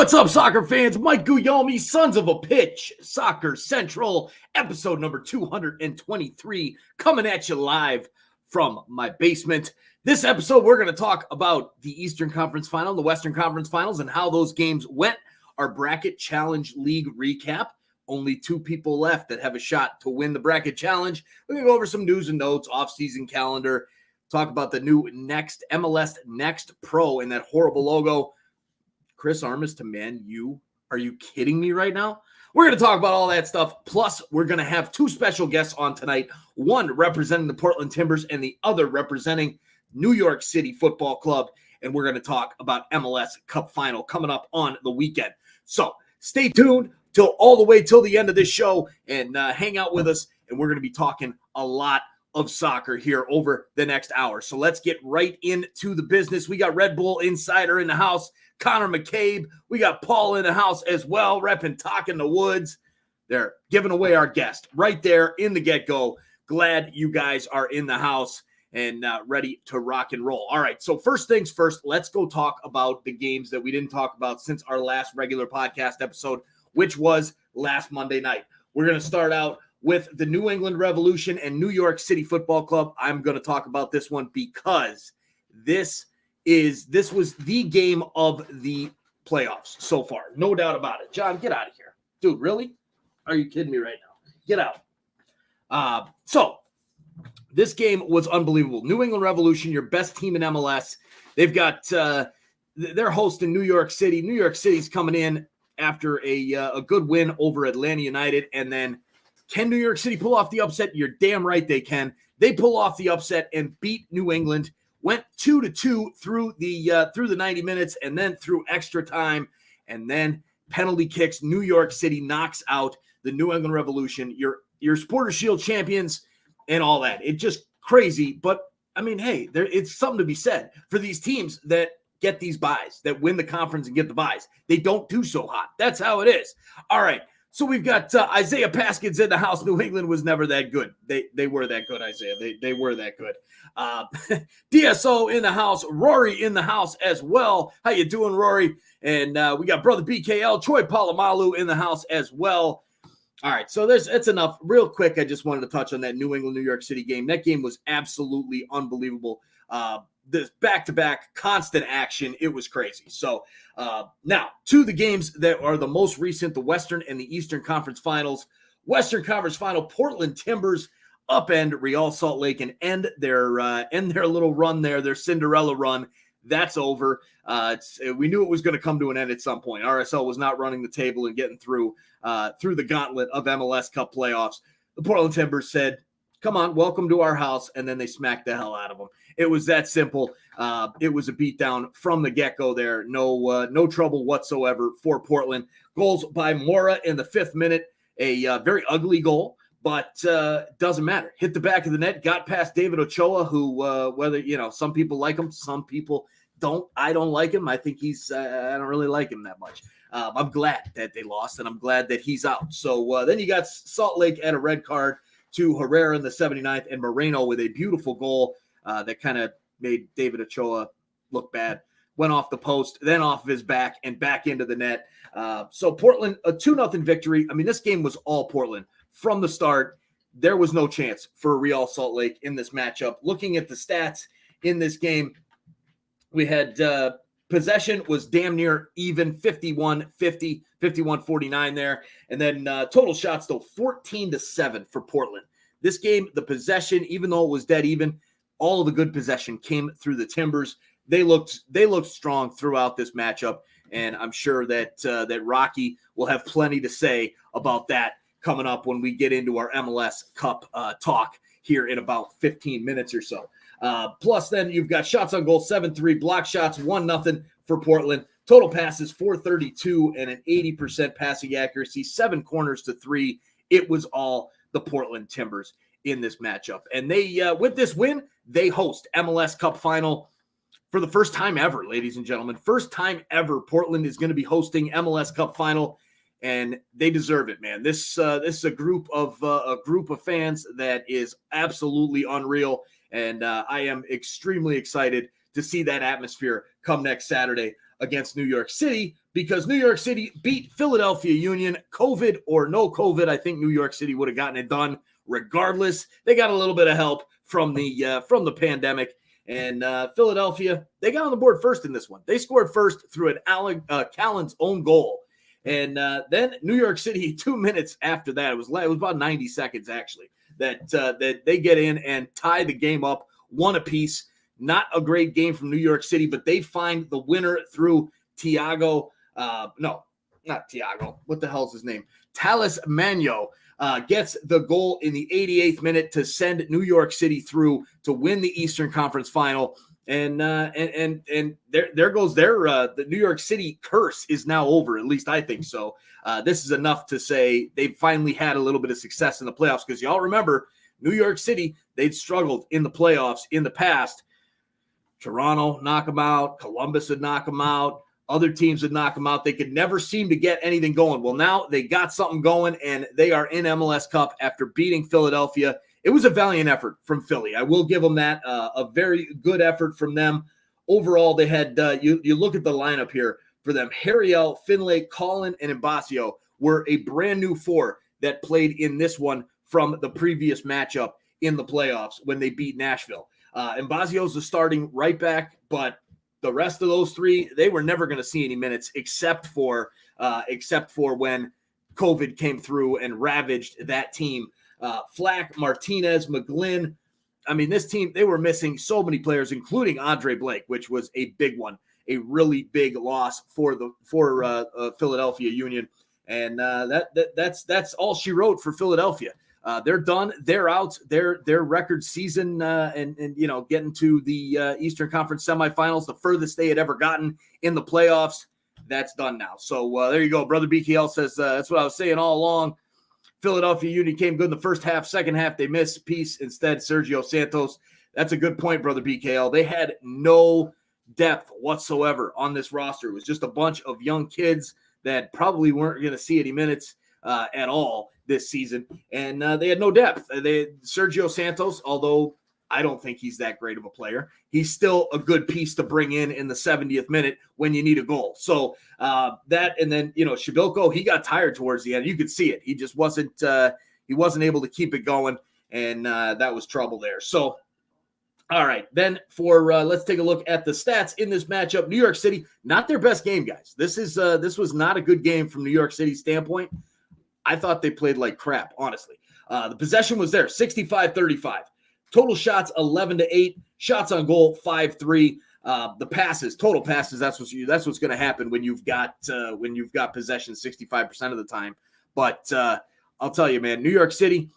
What's up, soccer fans? Mike Guglielmi, Sons of a Pitch, Soccer Central, episode number 223, coming at you live from my basement. This episode, we're going to talk about the Eastern Conference Final, the Western Conference Finals, and how those games went. Our Bracket Challenge League recap. Only two people left that have a shot to win the Bracket Challenge. We're going to go over some news and notes, off-season calendar, talk about the new MLS Next Pro and that horrible logo. Chris Armas to Man U. Are you kidding me right now? We're going to talk about all that stuff. Plus, we're going to have two special guests on tonight. One representing the Portland Timbers and the other representing New York City Football Club. And we're going to talk about MLS Cup Final coming up on the weekend. So stay tuned all the way till the end of this show and hang out with us. And we're going to be talking a lot of soccer here over the next hour. So let's get right into the business. We got Red Bull Insider in the house. Connor McCabe. We got Paul in the house as well, repping Talking the Woods. They're giving away our guest right there in the get-go. Glad you guys are in the house and ready to rock and roll. All right, so first things first, let's go talk about the games that we didn't talk about since our last regular podcast episode, which was last Monday night. We're going to start out with the New England Revolution and New York City Football Club. I'm going to talk about this one because this was the game of the playoffs so far. No doubt about it. John, get out of here. Dude, really? Are you kidding me right now? Get out. So this game was unbelievable. New England Revolution, your best team in MLS. They've got they're hosting New York City. New York City's coming in after a good win over Atlanta United. And then can New York City pull off the upset? You're damn right they can. They pull off the upset and beat New England. Went 2-2 through the 90 minutes and then through extra time and then penalty kicks. New York City knocks out the New England Revolution, your Supporters Shield champions and all that. It's just crazy. But, I mean, hey, it's something to be said for these teams that get these buys, that win the conference and get the buys. They don't do so hot. That's how it is. All right. So we've got Isaiah Paskins in the house. New England was never that good. They were that good, Isaiah. They were that good. DSO in the house. Rory in the house as well. How you doing, Rory? And we got brother BKL, Troy Polamalu in the house as well. All right, so that's enough. Real quick, I just wanted to touch on that New England-New York City game. That game was absolutely unbelievable. This back-to-back constant action. It was crazy. So now to the games that are the most recent, the Western and the Eastern Conference Finals. Western Conference Final, Portland Timbers upend Real Salt Lake and end their little run there, their Cinderella run. That's over. We knew it was going to come to an end at some point. RSL was not running the table and getting through the gauntlet of MLS Cup playoffs. The Portland Timbers said, come on, welcome to our house, and then they smacked the hell out of them. It was that simple. It was a beatdown from the get-go there. No trouble whatsoever for Portland. Goals by Mora in the 5th minute, a very ugly goal, but doesn't matter. Hit the back of the net, got past David Ochoa, who whether some people like him, some people don't. I don't like him. I think I don't really like him that much. I'm glad that they lost, and I'm glad that he's out. So then you got Salt Lake at a red card to Herrera in the 79th and Moreno with a beautiful goal that kind of made David Ochoa look bad. Went off the post, then off of his back and back into the net. So Portland, a 2-0 victory. I mean, this game was all Portland. From the start, there was no chance for Real Salt Lake in this matchup. Looking at the stats in this game, we had possession was damn near even, 51-50, 51-49 there. And then total shots, though, 14-7 for Portland. This game, the possession, even though it was dead even, all of the good possession came through the Timbers. They looked strong throughout this matchup, and I'm sure that Rocky will have plenty to say about that coming up when we get into our MLS Cup talk here in about 15 minutes or so. Plus, then you've got shots on goal, 7-3, block shots, 1-0 for Portland. Total passes, 432, and an 80% passing accuracy, 7 corners to 3. It was all the Portland Timbers in this matchup. And they, with this win, they host MLS Cup Final for the first time ever, ladies and gentlemen. First time ever, Portland is going to be hosting MLS Cup Final, and they deserve it, man. This is a group of fans that is absolutely unreal. And I am extremely excited to see that atmosphere come next Saturday against New York City because New York City beat Philadelphia Union. COVID or no COVID, I think New York City would have gotten it done regardless. They got a little bit of help from the pandemic. And Philadelphia, they got on the board first in this one. They scored first through an Callan's own goal. And then New York City, 2 minutes after that, it was about 90 seconds actually, that they get in and tie the game up, one apiece. Not a great game from New York City, but they find the winner through Tiago. No, not Tiago. What the hell's his name? Talis Magno gets the goal in the 88th minute to send New York City through to win the Eastern Conference Final. And there goes the New York City curse is now over. At least I think so. This is enough to say they've finally had a little bit of success in the playoffs because y'all remember New York City, they'd struggled in the playoffs in the past. Toronto knock them out. Columbus would knock them out. Other teams would knock them out. They could never seem to get anything going. Well, now they got something going, and they are in MLS Cup after beating Philadelphia. It was a valiant effort from Philly. I will give them that. A very good effort from them. Overall, they had you look at the lineup here for them. Harriel, Finlay, Collin, and Imbasio were a brand new four that played in this one from the previous matchup in the playoffs when they beat Nashville. Imbasio's the starting right back, but the rest of those three, they were never going to see any minutes except for when COVID came through and ravaged that team. Flack, Martinez, McGlynn. I mean, this team, they were missing so many players, including Andre Blake, which was a big one, a really big loss for Philadelphia Union. And that's all she wrote for Philadelphia. They're done. They're out. Their record season and getting to the Eastern Conference semifinals, the furthest they had ever gotten in the playoffs. That's done now. So there you go. Brother BKL says that's what I was saying all along. Philadelphia Union came good in the first half. Second half, they missed piece. Instead, Sergio Santos. That's a good point, Brother BKL. They had no depth whatsoever on this roster. It was just a bunch of young kids that probably weren't going to see any minutes at all this season. And they had no depth. Sergio Santos, although I don't think he's that great of a player, he's still a good piece to bring in the 70th minute when you need a goal. So that, and then, Shabilko, he got tired towards the end. You could see it. He just wasn't able to keep it going. And that was trouble there. So, all right, then let's take a look at the stats in this matchup. New York City, not their best game, guys. This was not a good game from New York City's standpoint. I thought they played like crap, honestly. The possession was there, 65-35. Total shots, 11-8. Shots on goal, 5-3. The passes, total passes, that's what's going to happen when you've got possession 65% of the time. But I'll tell you, man, New York City,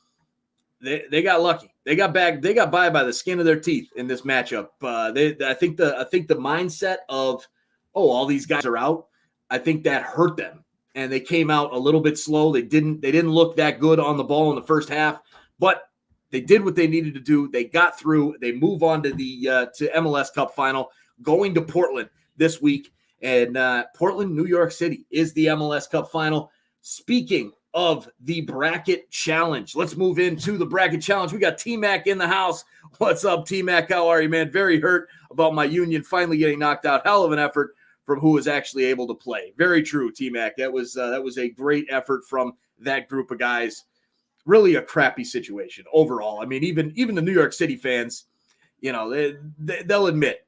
they got lucky. They got by the skin of their teeth in this matchup. I think the mindset of, all these guys are out, I think that hurt them. And they came out a little bit slow. They didn't look that good on the ball in the first half, but they did what they needed to do. They got through. They move on to the to MLS Cup final, going to Portland this week. And Portland, New York City is the MLS Cup final. Speaking of the bracket challenge, let's move into the bracket challenge. We got T-Mac in the house. What's up, T-Mac? How are you, man? Very hurt about my Union finally getting knocked out. Hell of an effort from who was actually able to play. Very true, T-Mac. That was a great effort from that group of guys. Really a crappy situation overall. I mean, even the New York City fans, they'll admit,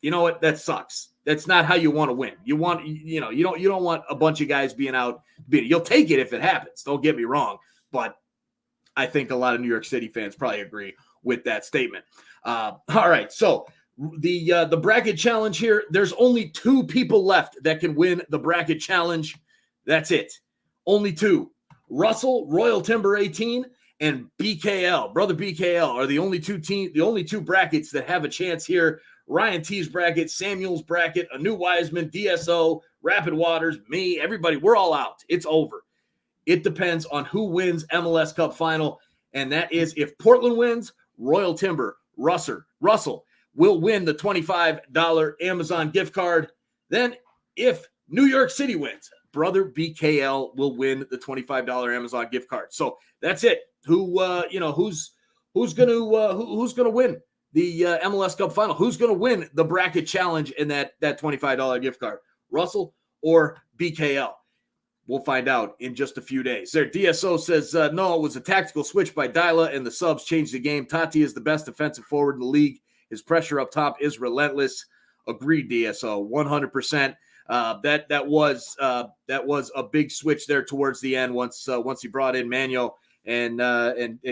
you know what, that sucks. That's not how you want to win. You don't want a bunch of guys being out. You'll take it if it happens. Don't get me wrong, but I think a lot of New York City fans probably agree with that statement. All right, so the bracket challenge here. There's only 2 people left that can win the bracket challenge. That's it. Only 2. Russell, Royal Timber 18, and BKL. Brother BKL are the only two brackets that have a chance here. Ryan T's bracket, Samuel's bracket, Anu Wiseman, DSO, Rapid Waters, me, everybody, we're all out. It's over. It depends on who wins MLS Cup final, and that is if Portland wins, Royal Timber, Russell will win the $25 Amazon gift card. Then if New York City wins, Brother BKL will win the $25 Amazon gift card. So that's it. Who's gonna win the MLS Cup final. Who's going to win the bracket challenge in that $25 gift card? Russell or BKL? We'll find out in just a few days. There, DSO says, no, it was a tactical switch by Dyla, and the subs changed the game. Tati is the best defensive forward in the league. His pressure up top is relentless. Agreed, DSO, 100%. That was a big switch there towards the end once he brought in Manuel and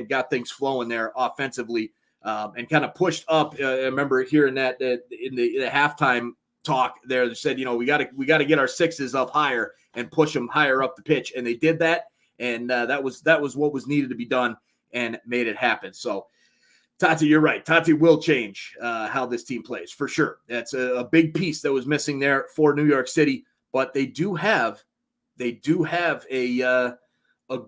got things flowing there offensively and kind of pushed up. I remember hearing that in the halftime talk there. They said, we got to get our sixes up higher and push them higher up the pitch, and they did that, and that was what was needed to be done and made it happen. So, Tati, you're right. Tati will change how this team plays for sure. That's a big piece that was missing there for New York City, but they do have a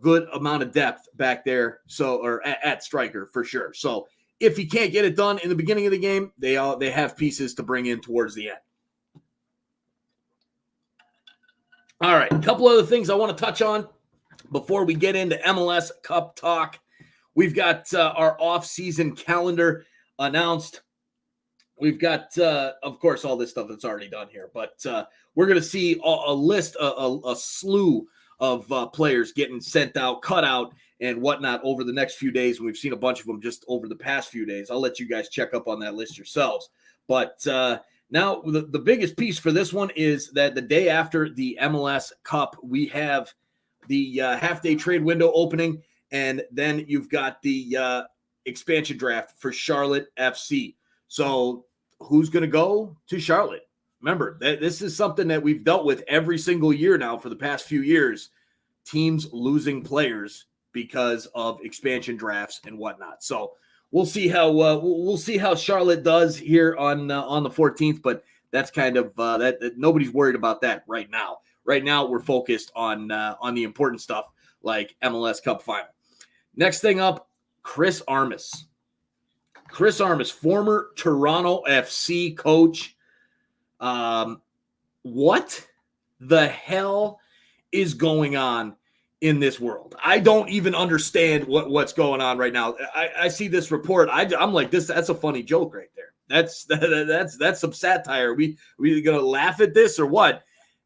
good amount of depth back there. Or at striker for sure. So if he can't get it done in the beginning of the game, they have pieces to bring in towards the end. All right, a couple other things I want to touch on before we get into MLS Cup talk. We've got our off-season calendar announced. We've got, of course, all this stuff that's already done here, but we're going to see a list, a slew of players getting sent out, cut out, and whatnot over the next few days. And we've seen a bunch of them just over the past few days. I'll let you guys check up on that list yourselves. But now the biggest piece for this one is that the day after the MLS Cup, we have the half-day trade window opening. And then you've got the expansion draft for Charlotte FC. So who's going to go to Charlotte? Remember, this is something that we've dealt with every single year now for the past few years. Teams losing players because of expansion drafts and whatnot. So we'll see how Charlotte does here on the 14th. But that's kind of that nobody's worried about that right now. Right now, we're focused on the important stuff like MLS Cup final. Next thing up, Chris Armas. Chris Armas, former Toronto FC coach. What the hell is going on in this world? I don't even understand what's going on right now. I see this report. I'm like, that's a funny joke right there. That's some satire. We gonna laugh at this or what?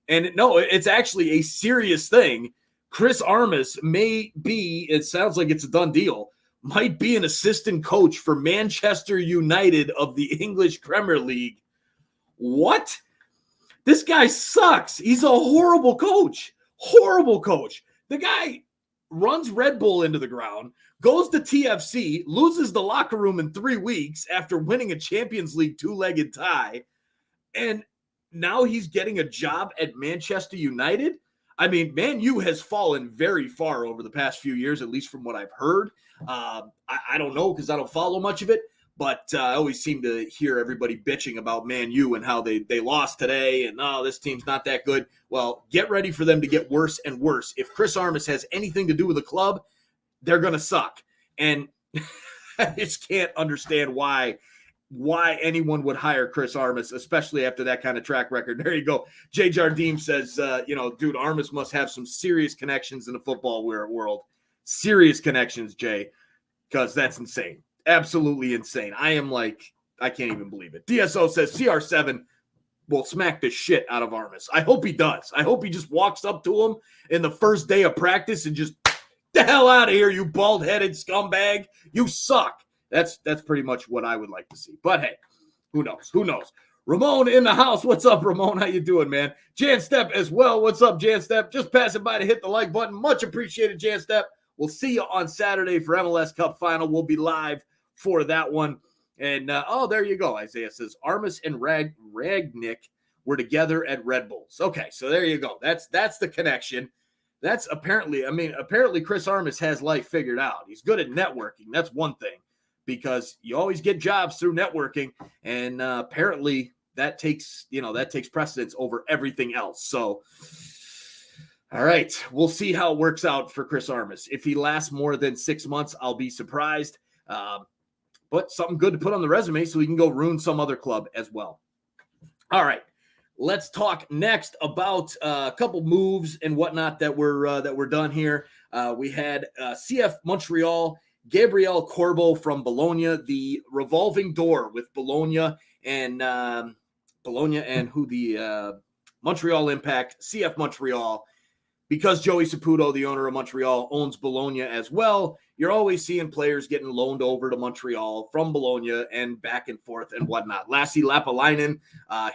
And no, it's actually a serious thing. Chris Armas may be, it sounds like it's a done deal, might be an assistant coach for Manchester United of the English Premier League. What? This guy sucks. He's a horrible coach. Horrible coach. The guy runs Red Bull into the ground, goes to TFC, loses the locker room in 3 weeks after winning a Champions League two-legged tie, and now he's getting a job at Manchester United? I mean, Man U has fallen very far over the past few years, at least from what I've heard. I don't know because I don't follow much of it, but I always seem to hear everybody bitching about Man U and how they lost today and, this team's not that good. Well, get ready for them to get worse and worse. If Chris Armas has anything to do with the club, they're going to suck. And I just can't understand why anyone would hire Chris Armas, especially after that kind of track record. There you go. Jay Jardim says, dude, Armas must have some serious connections in the football world. Serious connections, Jay, because that's insane. Absolutely insane. I can't even believe it. DSO says CR7 will smack the shit out of Armas. I hope he does. I hope he just walks up to him in the first day of practice and just, the hell out of here, you bald-headed scumbag. You suck. That's pretty much what I would like to see. But hey, who knows? Who knows? Ramon in the house. What's up, Ramon? How you doing, man? Jan Step as well. What's up, Jan Step? Just passing by to hit the like button. Much appreciated, Jan Step. We'll see you on Saturday for MLS Cup Final. We'll be live for that one. And, there you go. Isaiah says Armas and Ragnick were together at Red Bulls. Okay, so there you go. That's the connection. That's apparently Chris Armas has life figured out. He's good at networking. That's one thing, because you always get jobs through networking, and apparently that takes precedence over everything else. So, all right, we'll see how it works out for Chris Armas. If he lasts more than 6 months, I'll be surprised. But something good to put on the resume so he can go ruin some other club as well. All right, let's talk next about a couple moves and whatnot that were done here. We had CF Montreal Gabriel Corbo from Bologna, the revolving door with Bologna and who the Montreal Impact, CF Montreal. Because Joey Saputo, the owner of Montreal, owns Bologna as well, you're always seeing players getting loaned over to Montreal from Bologna and back and forth and whatnot. Lassi Lapalainen,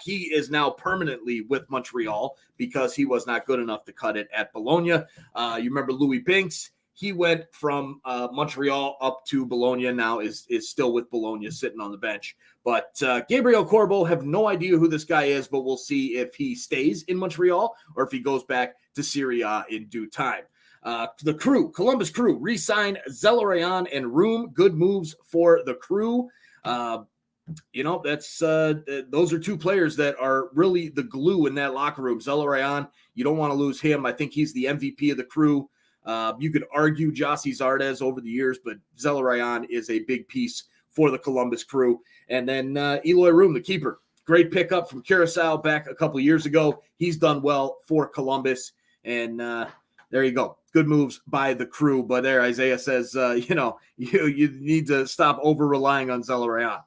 he is now permanently with Montreal because he was not good enough to cut it at Bologna. You remember Louis Binks? He went from Montreal up to Bologna, now is still with Bologna, sitting on the bench. But Gabriel Corbo, have no idea who this guy is, but we'll see if he stays in Montreal or if he goes back to Serie A in due time. The Crew, Columbus Crew, re-sign Zelarayan and Room. Good moves for the Crew. That's those are two players that are really the glue in that locker room. Zelarayan, you don't want to lose him. I think he's the MVP of the Crew. You could argue Jossie Zardes over the years, but Zelarayan is a big piece for the Columbus Crew. And then Eloy Room, the keeper. Great pickup from Curacao back a couple years ago. He's done well for Columbus. And there you go. Good moves by the Crew. But there, Isaiah says, you need to stop over-relying on Zelarayan.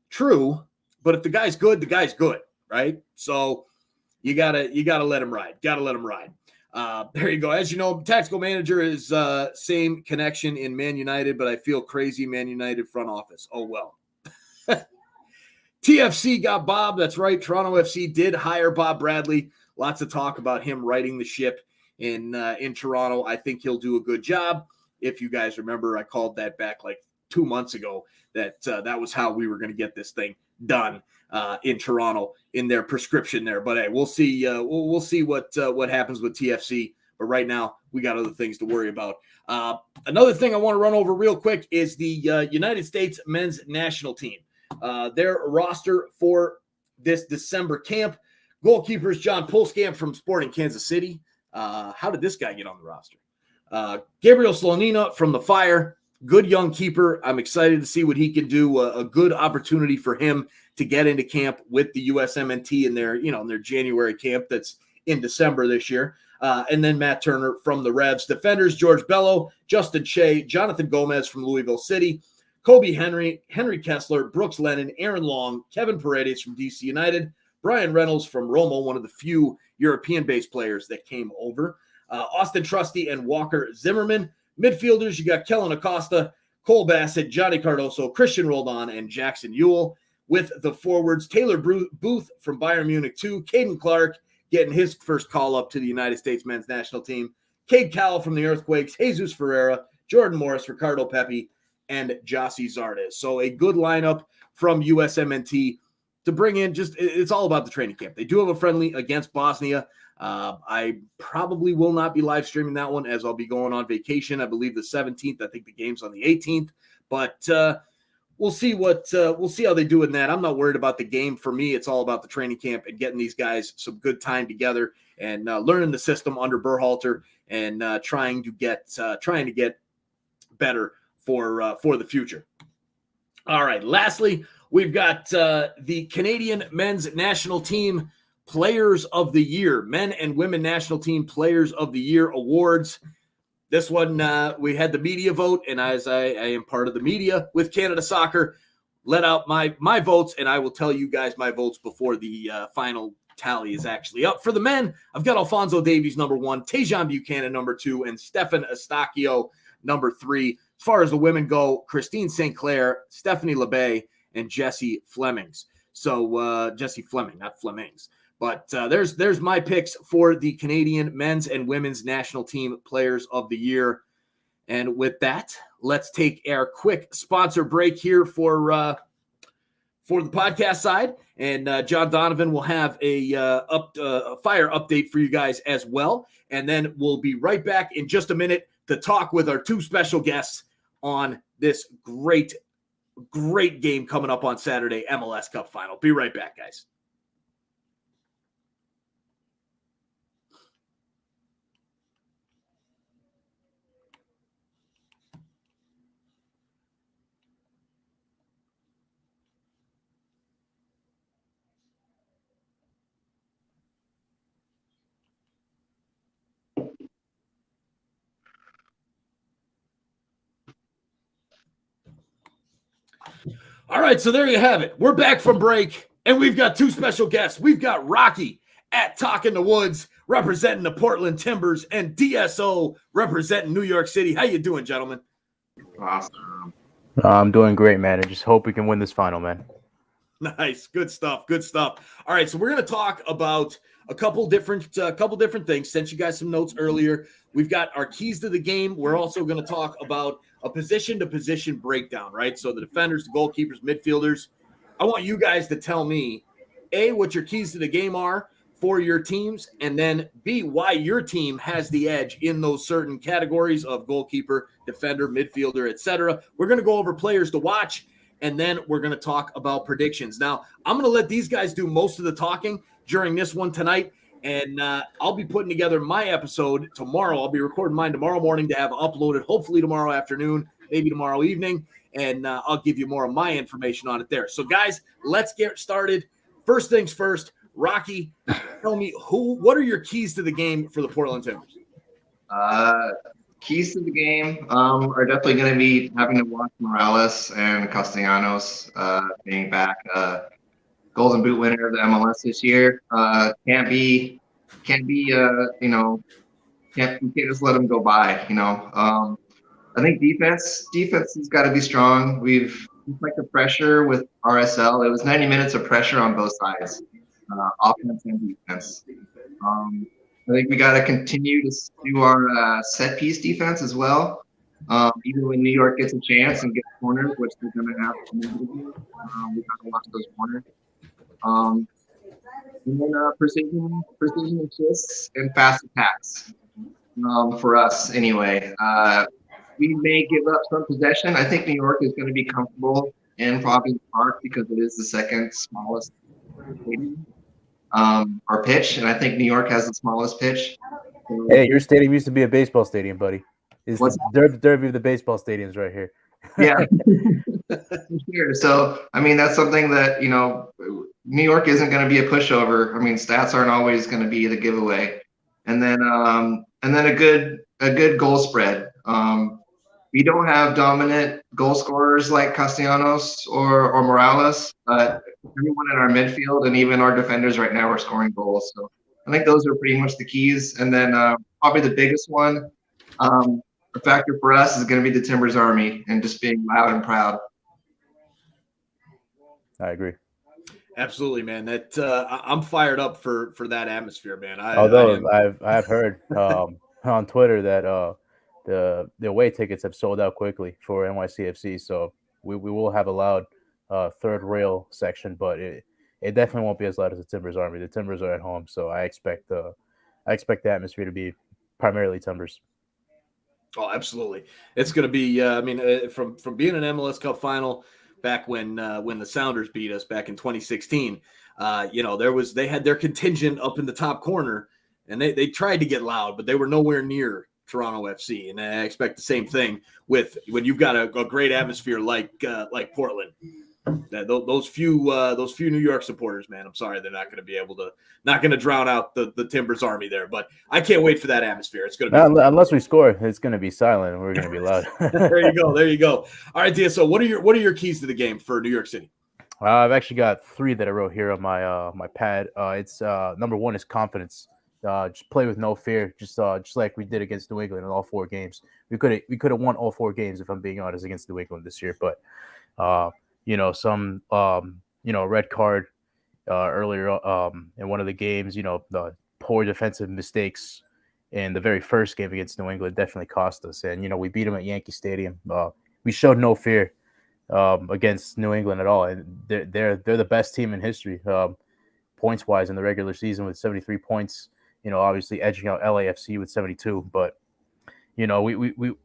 True, but if the guy's good, the guy's good, right? So you gotta let him ride. Gotta let him ride. There you go. As you know, tactical manager is same connection in Man United, but I feel crazy Man United front office. Oh, well. TFC got Bob. That's right. Toronto FC did hire Bob Bradley. Lots of talk about him righting the ship in Toronto. I think he'll do a good job. If you guys remember, I called that back like 2 months ago that that was how we were going to get this thing done in Toronto in their prescription there. But hey, we'll see. We'll see what happens with TFC. But right now, we got other things to worry about. Another thing I want to run over real quick is the United States men's national team. Their roster for this December camp. Goalkeepers, John Pulskamp from Sporting Kansas City. How did this guy get on the roster? Gabriel Slonina from the Fire. Good young keeper. I'm excited to see what he can do. A good opportunity for him to get into camp with the USMNT in their January camp that's in December this year. And then Matt Turner from the Revs. Defenders, George Bello, Justin Shea, Jonathan Gomez from Louisville City, Kobe Henry, Henry Kessler, Brooks Lennon, Aaron Long, Kevin Paredes from DC United, Brian Reynolds from Roma, one of the few European-based players that came over, Austin Trusty and Walker Zimmerman. Midfielders, you got Kellen Acosta, Cole Bassett, Johnny Cardoso, Christian Roldan, and Jackson Ewell. With the forwards, Taylor Booth from Bayern Munich 2, Caden Clark getting his first call-up to the United States men's national team, Cade Cowell from the Earthquakes, Jesus Ferreira, Jordan Morris, Ricardo Pepi, and Jossie Zardes. So a good lineup from USMNT to bring in. It's all about the training camp. They do have a friendly against Bosnia. I probably will not be live streaming that one as I'll be going on vacation. I believe the 17th. I think the game's on the 18th. But we'll see how they do in that. I'm not worried about the game. For me, it's all about the training camp and getting these guys some good time together and learning the system under Berhalter and trying to get better for the future. All right. Lastly, we've got the Canadian men's national team Players of the Year, men and women national team Players of the Year awards. This one, we had the media vote, and as I am part of the media with Canada Soccer, let out my votes, and I will tell you guys my votes before the final tally is actually up. For the men, I've got Alphonso Davies, number 1, Tejan Buchanan, number 2, and Stefan Eustachio, number 3. As far as the women go, Christine St. Clair, Stephanie LeBay, and Jessie Flemings. So Jessie Fleming, not Flemings. But there's my picks for the Canadian men's and women's national team Players of the Year. And with that, let's take our quick sponsor break here for the podcast side. And John Donovan will have a fire update for you guys as well. And then we'll be right back in just a minute to talk with our 2 special guests on this great game coming up on Saturday, MLS Cup Final. Be right back, guys. All right, so there you have it. We're back from break, and we've got two special guests. We've got Rocky at Talk in the Woods representing the Portland Timbers and DSO representing New York City. How you doing, gentlemen? Awesome. I'm doing great, man. I just hope we can win this final, man. Nice. Good stuff. Good stuff. All right, so we're going to talk about a couple different things. Sent you guys some notes earlier. We've got our keys to the game. We're also going to talk about a position-to-position breakdown, right? So the defenders, the goalkeepers, midfielders. I want you guys to tell me, A, what your keys to the game are for your teams, and then B, why your team has the edge in those certain categories of goalkeeper, defender, midfielder, etc. We're going to go over players to watch, and then we're going to talk about predictions. Now, I'm going to let these guys do most of the talking during this one tonight, and I'll be putting together my episode tomorrow. I'll be recording mine tomorrow morning to have uploaded, hopefully tomorrow afternoon, maybe tomorrow evening, and I'll give you more of my information on it there. So, guys, let's get started. First things first, Rocky, tell me what are your keys to the game for the Portland Timbers? Keys to the game are definitely going to be having to watch Morales and Castellanos being back. Golden Boot winner of the MLS this year. Can't be you can't just let them go by. I think defense has got to be strong. We've like the pressure with RSL. It was 90 minutes of pressure on both sides, offense and defense. I think we got to continue to do our set piece defense as well. Even when New York gets a chance and gets corners, which they're going to have to do, we got to watch those corners. And then precision assists and fast attacks for us anyway. We may give up some possession. I think New York is going to be comfortable in Providence Park because it is the second smallest stadium, or pitch, and I think New York has the smallest pitch. So, hey, your stadium used to be a baseball stadium, buddy. It's what's the derby of the baseball stadiums right here. Yeah, sure. So, I mean, that's something that, New York isn't going to be a pushover. I mean, stats aren't always going to be the giveaway. And then a good goal spread. We don't have dominant goal scorers like Castellanos or Morales, but everyone in our midfield and even our defenders right now are scoring goals. So I think those are pretty much the keys. And then probably the biggest one, the factor for us is going to be the Timbers Army and just being loud and proud. I agree. Absolutely, man. That I'm fired up for that atmosphere, man. I've heard on Twitter that the away tickets have sold out quickly for NYCFC, so we will have a loud third rail section, but it definitely won't be as loud as the Timbers Army. The Timbers are at home, so I expect the atmosphere to be primarily Timbers. Oh, absolutely. It's going to be. From being an MLS Cup final back when the Sounders beat us back in 2016, they had their contingent up in the top corner, and they tried to get loud, but they were nowhere near Toronto FC, and I expect the same thing with when you've got a great atmosphere like Portland. Those few New York supporters, man, I'm sorry, they're not going to drown out the Timbers Army there, but I can't wait for that atmosphere. It's going to be unless we score, it's going to be silent and we're going to be loud. There you go. All right, DSO, what are your keys to the game for New York City? I've actually got 3 that I wrote here on my pad. It's number 1 is confidence. Just play with no fear, just like we did against New England in all 4 games. We could have won all 4 games if I'm being honest against New England this year, but some red card earlier in one of the games, the poor defensive mistakes in the very first game against New England definitely cost us, and we beat them at Yankee Stadium. We showed no fear against New England at all, and they're the best team in history points wise in the regular season with 73 points. Obviously edging out LAFC with 72, but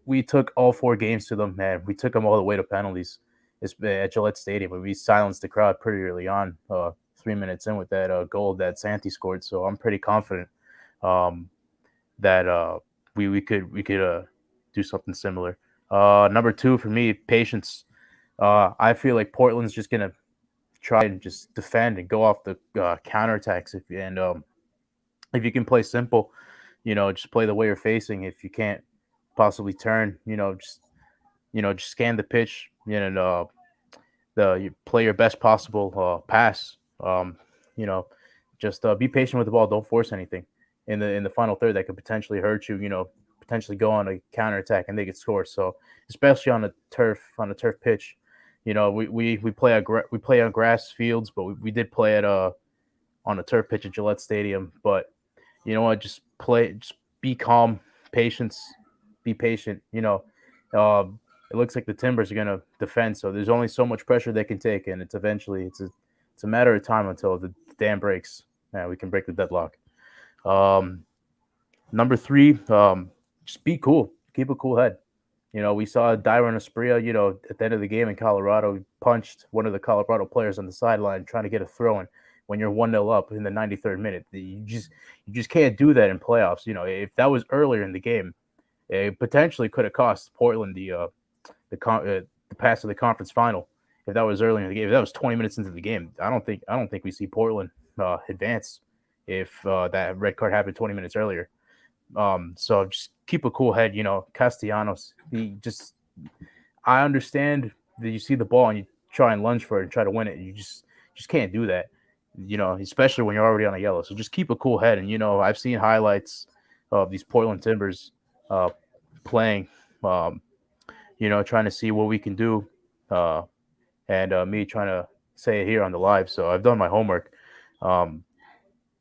we took all 4 games to them, man. We took them all the way to penalties. It's at Gillette Stadium, and we silenced the crowd pretty early on, 3 minutes in with that goal that Santi scored. So I'm pretty confident that we could do something similar. Number 2 for me, patience. I feel like Portland's just gonna try and just defend and go off the counterattacks. If you can play simple, just play the way you're facing. If you can't possibly turn, just scan the pitch, you play your best possible pass. You know, just be patient with the ball. Don't force anything in the final third that could potentially hurt you. You know, potentially go on a counterattack and they could score. So especially on a turf pitch, you know, we play on grass fields, but we did play at on a turf pitch at Gillette Stadium. But you know what, just be calm, be patient. You know, it looks like the Timbers are gonna defend, so there's only so much pressure they can take, and it's a matter of time until the dam breaks. Man, we can break the deadlock. Number three, just be cool, keep a cool head. You know, we saw Dyron Espria, you know, at the end of the game in Colorado, he punched one of the Colorado players on the sideline trying to get a throw in when you're 1-0 up in the 93rd minute. You just can't do that in playoffs. You know, if that was earlier in the game, it potentially could have cost Portland the pass to the conference final. If that was earlier in the game, if that was 20 minutes into the game, I don't think we see Portland advance if that red card happened 20 minutes earlier. So just keep a cool head. You know, Castellanos, I understand that you see the ball and you try and lunge for it and try to win it. You just can't do that, you know, especially when you're already on a yellow. So just keep a cool head. And, you know, I've seen highlights of these Portland Timbers playing, you know, trying to see what we can do, and me trying to say it here on the live. So I've done my homework.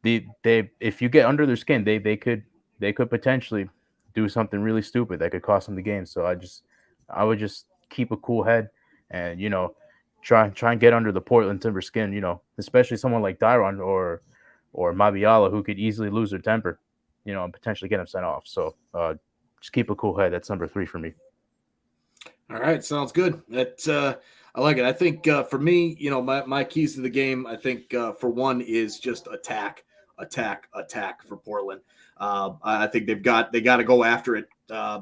They if you get under their skin, they could potentially do something really stupid that could cost them the game. So I would just keep a cool head and, you know, try and get under the Portland Timber skin, you know, especially someone like Dyron or Mabiala, who could easily lose their temper, you know, and potentially get them sent off. So just keep a cool head. That's number 3 for me. All right, sounds good. I like it. I think for me, you know, my keys to the game, I think for one is just attack for Portland. I think they got to go after it.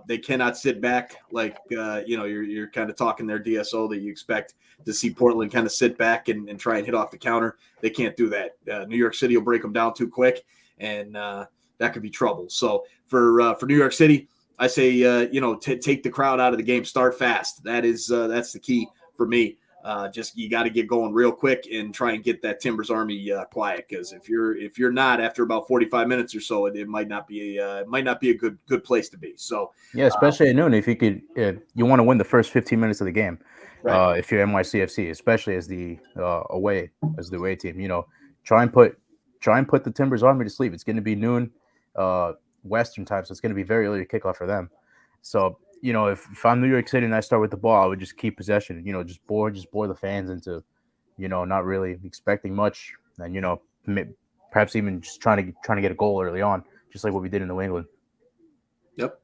They cannot sit back like you know, you're kind of talking their DSO that you expect to see Portland kind of sit back and try and hit off the counter. They can't do that. New York City will break them down too quick, and that could be trouble. So for New York City, I say you know, take the crowd out of the game. Start fast. That's the key for me. Just you got to get going real quick and try and get that Timbers Army quiet, because if you're not, after about 45 minutes or so, it might not be a good place to be. So yeah, especially at noon, if you could, you want to win the first 15 minutes of the game. Right. If you're NYCFC, especially as the away team, you know, try and put the Timbers Army to sleep. It's going to be noon Western time, so it's going to be very early kickoff for them. So, you know, if I'm New York City and I start with the ball, I would just keep possession. You know, just bore the fans into, you know, not really expecting much, and, you know, perhaps even just trying to get a goal early on, just like what we did in New England. Yep,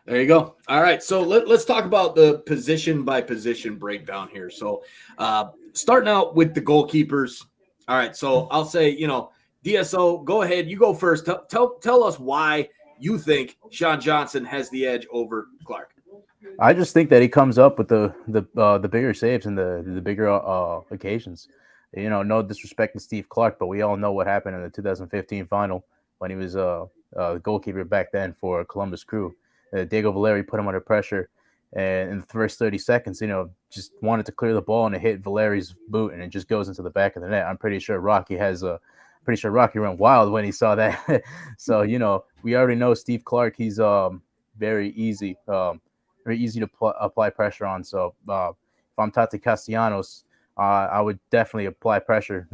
there you go. All right, so let's talk about the position by position breakdown here. So, starting out with the goalkeepers. All right, so I'll say, you know, DSO, go ahead, you go first. Tell us why you think Sean Johnson has the edge over Clark. I just think that he comes up with the bigger saves and the bigger occasions. You know, no disrespect to Steve Clark, but we all know what happened in the 2015 final when he was the goalkeeper back then for Columbus Crew. Diego Valeri put him under pressure, and in the first 30 seconds, you know, just wanted to clear the ball, and it hit Valeri's boot, and it just goes into the back of the net. I'm pretty sure Rocky went wild when he saw that. So, you know, we already know Steve Clark. He's very easy to apply pressure on. So if I'm Tati Castellanos, I would definitely apply pressure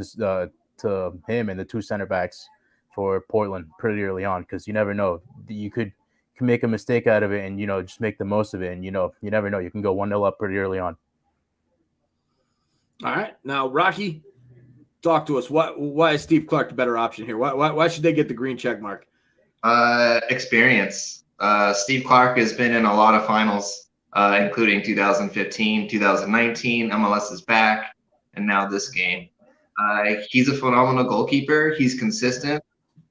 to him and the 2 center backs for Portland pretty early on, because you never know. You can make a mistake out of it and, you know, just make the most of it. And, you know, you never know. You can go 1-0 up pretty early on. All right. Now, Rocky, talk to us. Why is Steve Clark the better option here? Why should they get the green check mark? Experience. Steve Clark has been in a lot of finals, including 2015, 2019. MLS is back, and now this game. He's a phenomenal goalkeeper. He's consistent,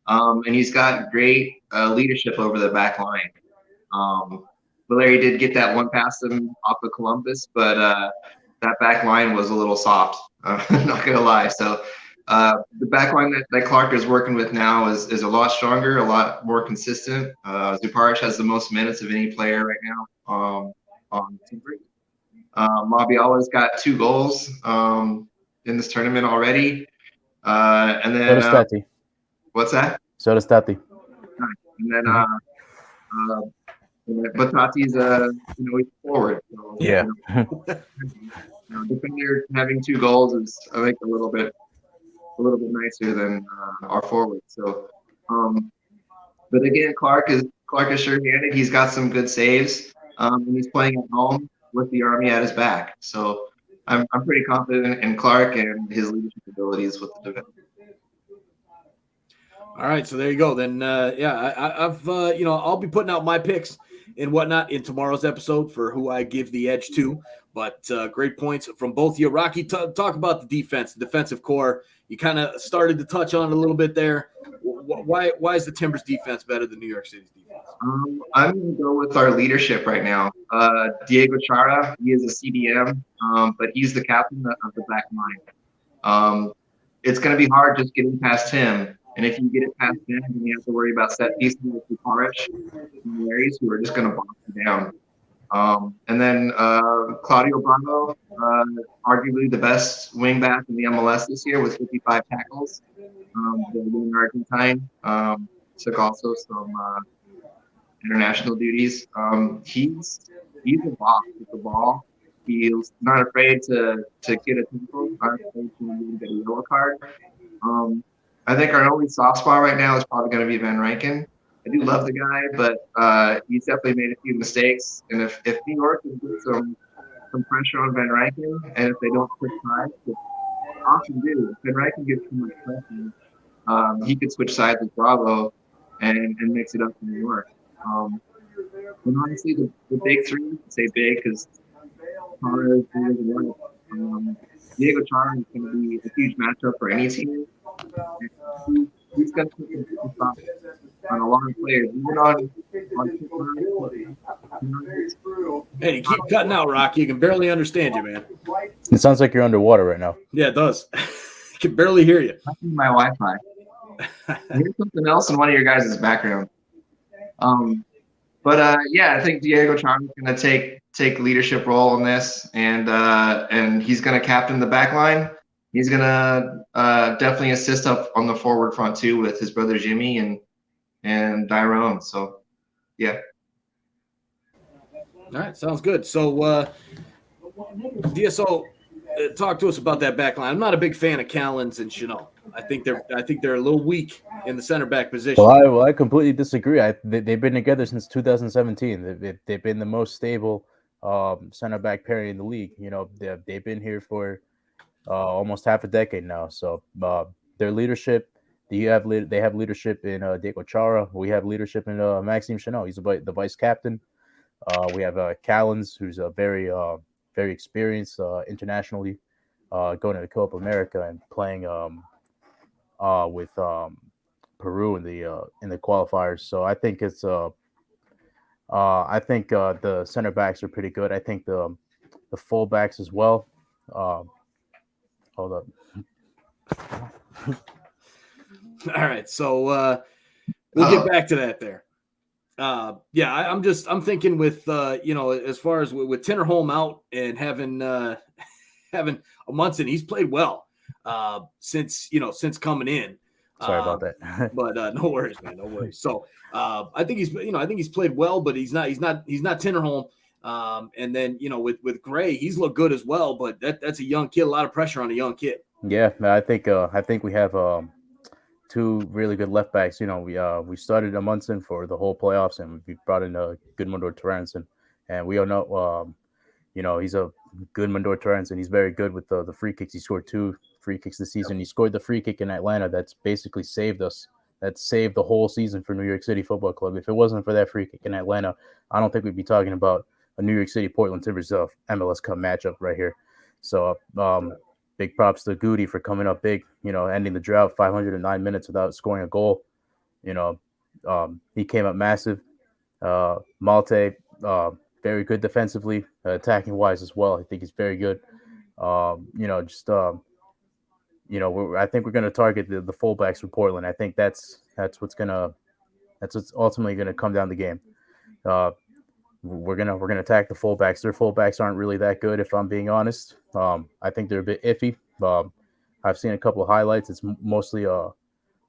and he's got great leadership over the back line. Valeri did get that one past him off of Columbus, but that back line was a little soft. I'm not going to lie. So the back line that Clark is working with now is a lot stronger, a lot more consistent. Zuparic has the most minutes of any player right now on Timbers. Mabiala's got 2 goals in this tournament already. And So then does Tati. what's that? So does Tati. And then but Tati's he's forward. So, Yeah. Defender having 2 goals is, I think, a little bit nicer than our forward. So, but again, Clark is sure-handed. He's got some good saves, and he's playing at home with the Army at his back. So I'm pretty confident in Clark and his leadership abilities with the defense. All right, so there you go. Then, I've I'll be putting out my picks and whatnot in tomorrow's episode for who I give the edge to. But great points from both of you. Rocky, talk about the defense, the defensive core. You kind of started to touch on it a little bit there. Why is the Timbers defense better than New York City's defense? I'm going to go with our leadership right now. Diego Chara, he is a CDM, but he's the captain of the back line. It's going to be hard just getting past him. And if you get it past him, then you have to worry about set pieces with Kuparic and Larry's, who are just going to box you down. And then Claudio Bravo, arguably the best wing back in the MLS this year with 55 tackles. The young Argentine took also some international duties. He's a boss with the ball. He's not afraid to get a tackle, not afraid to get a yellow card. I think our only soft spot right now is probably going to be Van Rankin. I do love the guy, but he's definitely made a few mistakes. And if New York can put some pressure on Van Rankin, and if they don't switch sides, which they often do, if Van Rankin gets too much pressure, he could switch sides with Bravo and mix it up in New York. And honestly, the big three, I say big because Chara is Diego Chara is going to be a huge matchup for any team. He's going to take a spot on a lot of players, even on Hey, you keep cutting out, Rocky. You can barely understand you, man. It sounds like you're underwater right now. Yeah, it does. I can barely hear you. My Wi-Fi. Here's something else in one of your guys' background. I think Diego Chara is going to take leadership role in this, and he's going to captain the back line. He's going to definitely assist up on the forward front too with his brother Jimmy and Tyrone. So, yeah. All right, sounds good. So, DSO, talk to us about that back line. I'm not a big fan of Callens and Chanel. I think they're a little weak in the center back position. Well, I completely disagree. They've been together since 2017. They've been the most stable center back pairing in the league. You know, they've been here for almost half a decade now. So their leadership, they have leadership in Diego Chara. We have leadership in Maxime Chanel. He's the vice captain. We have Callens, who's a very experienced internationally, going to the Copa America and playing with Peru in the qualifiers. So I think it's the center backs are pretty good. I think the full backs as well. Hold up. All right, so we'll get back to that there. I'm thinking with as far as with Tinnerholm out and having Amundsen, he's played well since coming in. Sorry about that. But no worries, man, no worries. So I think he's played well, but he's not Tinnerholm. And then with Gray, he's looked good as well, but that's a young kid, a lot of pressure on a young kid. Yeah, I think we have two really good left backs. We started Amundsen for the whole playoffs, and we brought in Gudmundur Torrensen, and we all know he's a Gudmundur Torrensen. He's very good with the free kicks. He scored 2 free kicks this season. He scored the free kick in Atlanta. That's basically saved us. That saved the whole season for New York City Football Club. If it wasn't for that free kick in Atlanta, I don't think we'd be talking about a New York City Portland Timbers MLS Cup matchup right here. So big props to Goody for coming up big, ending the drought, 509 minutes without scoring a goal. He came up massive. Malte, very good defensively, attacking wise as well. I think he's very good. I think we're going to target the fullbacks for Portland. I think that's what's ultimately going to come down the game. we're gonna attack the fullbacks. Their fullbacks aren't really that good, if I'm being honest. I think they're a bit iffy. I've seen a couple of highlights. It's mostly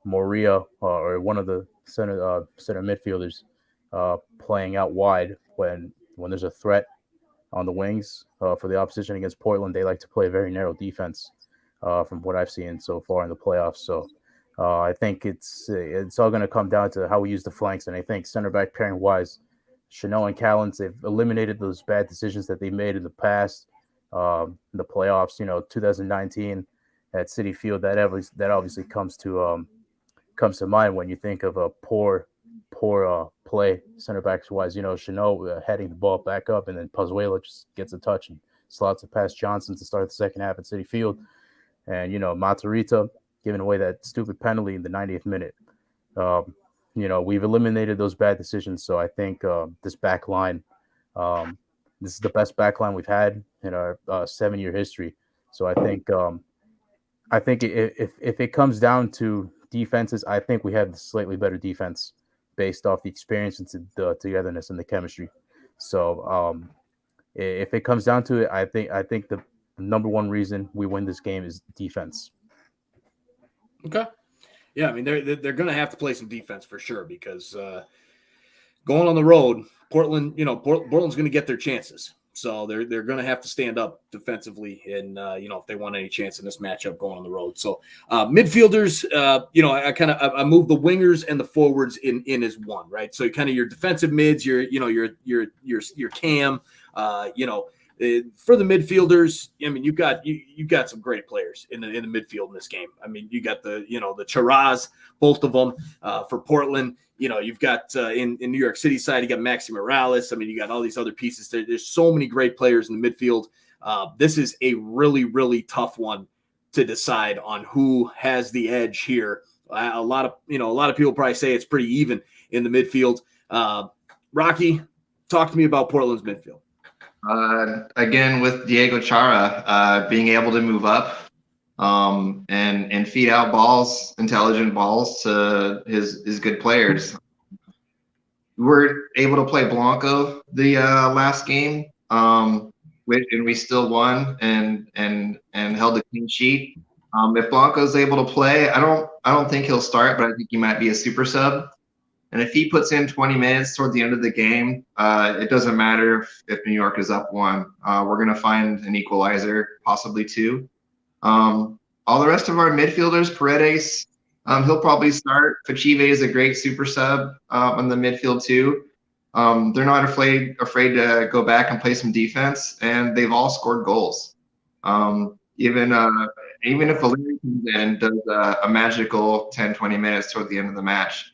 Moria or one of the center midfielders playing out wide when there's a threat on the wings for the opposition against Portland. They like to play a very narrow defense from what I've seen so far in the playoffs. So I think it's all going to come down to how we use the flanks. And I think center back pairing wise, Chanel and Callens, they've eliminated those bad decisions that they made in the past, in the playoffs. 2019 at Citi Field, that obviously comes to mind when you think of a poor play center backs wise. Chanel heading the ball back up, and then Pozuelo just gets a touch and slots it past Johnson to start the second half at Citi Field. And Matarrita giving away that stupid penalty in the 90th minute. We've eliminated those bad decisions. So I think this back line, this is the best back line we've had in our 7-year history. So I think if it comes down to defenses, I think we have the slightly better defense based off the experience and the togetherness and the chemistry. So if it comes down to it, I think the number one reason we win this game is defense. Okay. Yeah, I mean, they're going to have to play some defense for sure because going on the road, Portland's going to get their chances. So they're going to have to stand up defensively and, if they want any chance in this matchup going on the road. So midfielders, I move the wingers and the forwards in as one, right? So kind of your defensive mids, your Cam, for the midfielders, I mean, you got some great players in the midfield in this game. I mean, you got the Charaz, both of them for Portland. You've got in New York City side, you got Maxi Morales. I mean, you got all these other pieces. There's so many great players in the midfield. This is a really, really tough one to decide on who has the edge here. A lot of people probably say it's pretty even in the midfield. Rocky, talk to me about Portland's midfield. Again, with Diego Chara being able to move up and feed out balls, intelligent balls to his good players. We're able to play Blanco the last game, and we still won and held a clean sheet. If Blanco's able to play, I don't think he'll start, but I think he might be a super sub. And if he puts in 20 minutes toward the end of the game, it doesn't matter if New York is up 1. We're going to find an equalizer, possibly 2. All the rest of our midfielders, Paredes, he'll probably start. Fachive is a great super sub on the midfield too. They're not afraid to go back and play some defense, and they've all scored goals. Even if Valeri comes in and does a magical 10, 20 minutes toward the end of the match,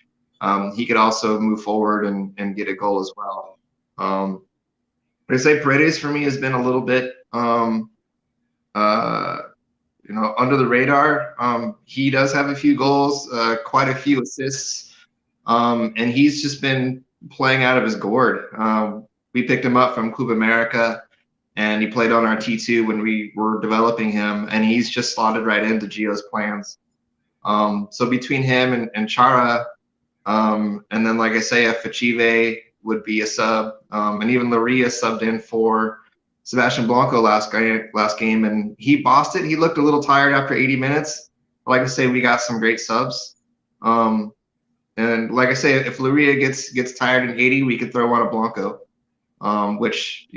he could also move forward and get a goal as well. But I say Paredes for me has been a little bit, under the radar. He does have a few goals, quite a few assists, and he's just been playing out of his gourd. We picked him up from Club America, and he played on our T2 when we were developing him, and he's just slotted right into Gio's plans. So between him and Chara, and then, like I say, if Fachive would be a sub, and even Laria subbed in for Sebastian Blanco last game, and he bossed it. He looked a little tired after 80 minutes. But like I say, we got some great subs. And like I say, if Laria gets tired in 80, we could throw on a Blanco, which,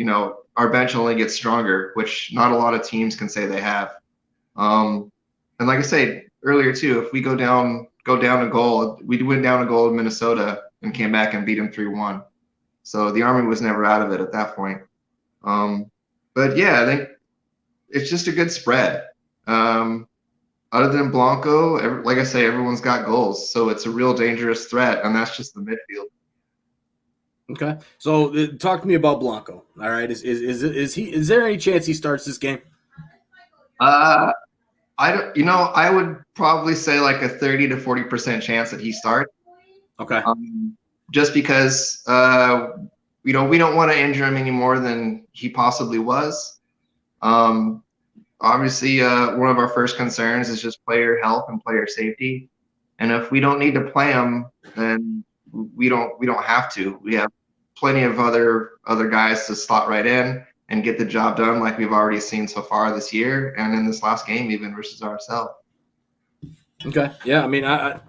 our bench only gets stronger, which not a lot of teams can say they have. And like I say earlier too, if we go down a goal, we went down a goal in Minnesota and came back and beat them 3-1. So the Army was never out of it at that point. But yeah, I think it's just a good spread. Other than Blanco, like I say, everyone's got goals, so it's a real dangerous threat, and that's just the midfield. Okay, so talk to me about Blanco. All right, is there any chance he starts this game? I would probably say like a 30 to 40% chance that he starts. Okay. Just because we don't want to injure him any more than he possibly was. Obviously, one of our first concerns is just player health and player safety. And if we don't need to play him, then we don't have to. We have plenty of other guys to slot right in and get the job done, like we've already seen so far this year and in this last game, even versus ourselves. Okay, yeah, I mean, to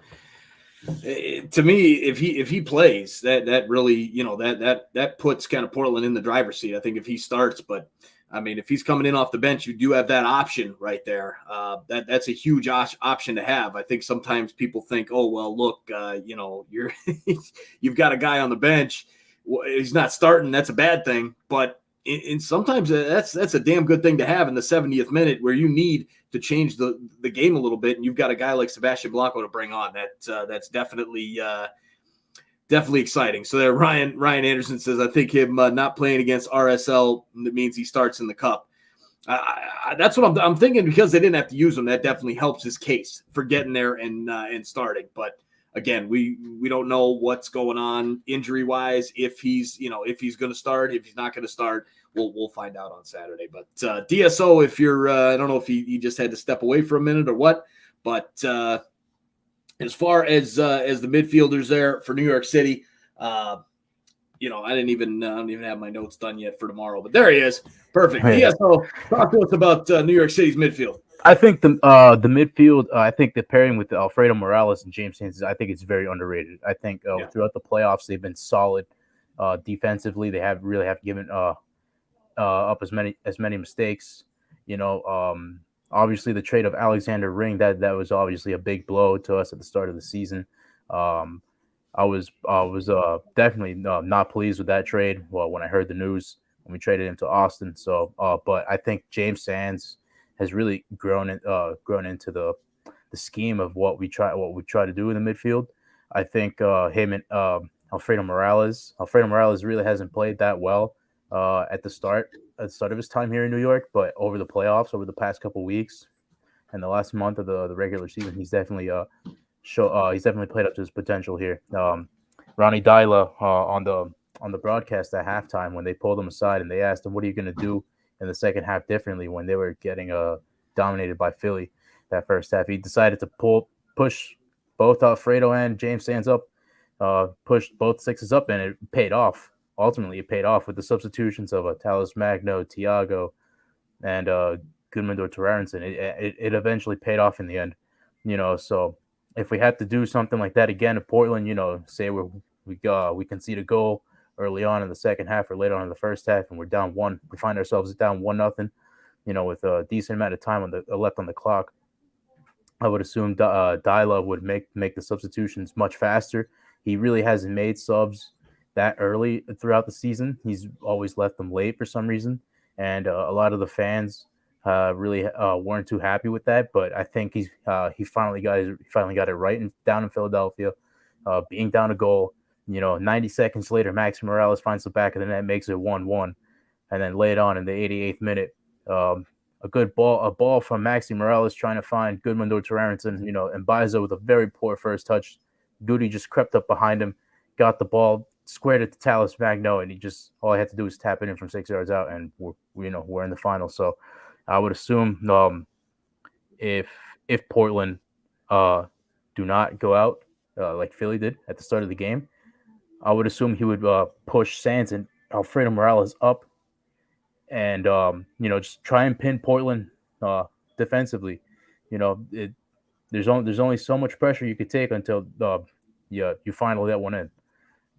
me, if he plays, that really, that puts kind of Portland in the driver's seat. I think if he starts, but I mean, if he's coming in off the bench, you do have that option right there. That's a huge option to have. I think sometimes people think, oh well, look, you're you've got a guy on the bench, he's not starting. That's a bad thing, but and sometimes that's a damn good thing to have in the 70th minute where you need to change the game a little bit, and you've got a guy like Sebastian Blanco to bring on. That's definitely exciting. So there, Ryan Anderson says, I think him not playing against RSL means he starts in the Cup. That's what I'm thinking, because they didn't have to use him. That definitely helps his case for getting there and starting. But again, we don't know what's going on injury wise. If he's going to start, if he's not going to start, we'll find out on Saturday. But DSO, if you're, I don't know if he just had to step away for a minute or what, but as far as the midfielders there for New York City, I don't even have my notes done yet for tomorrow, but there he is. Perfect. DSO, talk to us about New York City's midfield. I think the midfield. I think the pairing with Alfredo Morales and James Sands, I think it's very underrated. I think throughout the playoffs they've been solid defensively. They have given up as many mistakes. Obviously the trade of Alexander Ring, that was obviously a big blow to us at the start of the season. I was definitely not pleased with that trade. Well, when I heard the news when we traded him to Austin. So, but I think James Sands has really grown into the scheme of what we try to do in the midfield. I think him and Alfredo Morales really hasn't played that well at the start of his time here in New York, but over the playoffs, over the past couple weeks and the last month of the regular season, he's definitely played up to his potential here. Ronnie Dyla on the broadcast at halftime, when they pulled him aside and they asked him, what are you going to do in the second half differently when they were getting dominated by Philly that first half, he decided to push both Alfredo and James Sands up, pushed both sixes up, and it paid off. Ultimately, it paid off with the substitutions of Talos Magno, Thiago, and Gudmundur Thorarensen. It eventually paid off in the end. So if we had to do something like that again at Portland, say we concede a goal early on in the second half or later on in the first half, and we're down one. We find ourselves down 1-0, with a decent amount of time left on the clock. I would assume Dyla would make the substitutions much faster. He really hasn't made subs that early throughout the season. He's always left them late for some reason, and a lot of the fans really weren't too happy with that. But I think he finally got it right down in Philadelphia, being down a goal. 90 seconds later, Maxi Morales finds the back of the net, makes it 1-1. And then late on in the 88th minute, a ball from Maxi Morales trying to find Gudmundur Thorarensen, and Mbaizo with a very poor first touch. Goody just crept up behind him, got the ball, squared it to Talos Magno, and all I had to do was tap it in from 6 yards out, and we're in the final. So I would assume if Portland do not go out like Philly did at the start of the game, I would assume he would push Sands and Alfredo Morales up and, just try and pin Portland defensively. There's only so much pressure you could take until you finally let one in.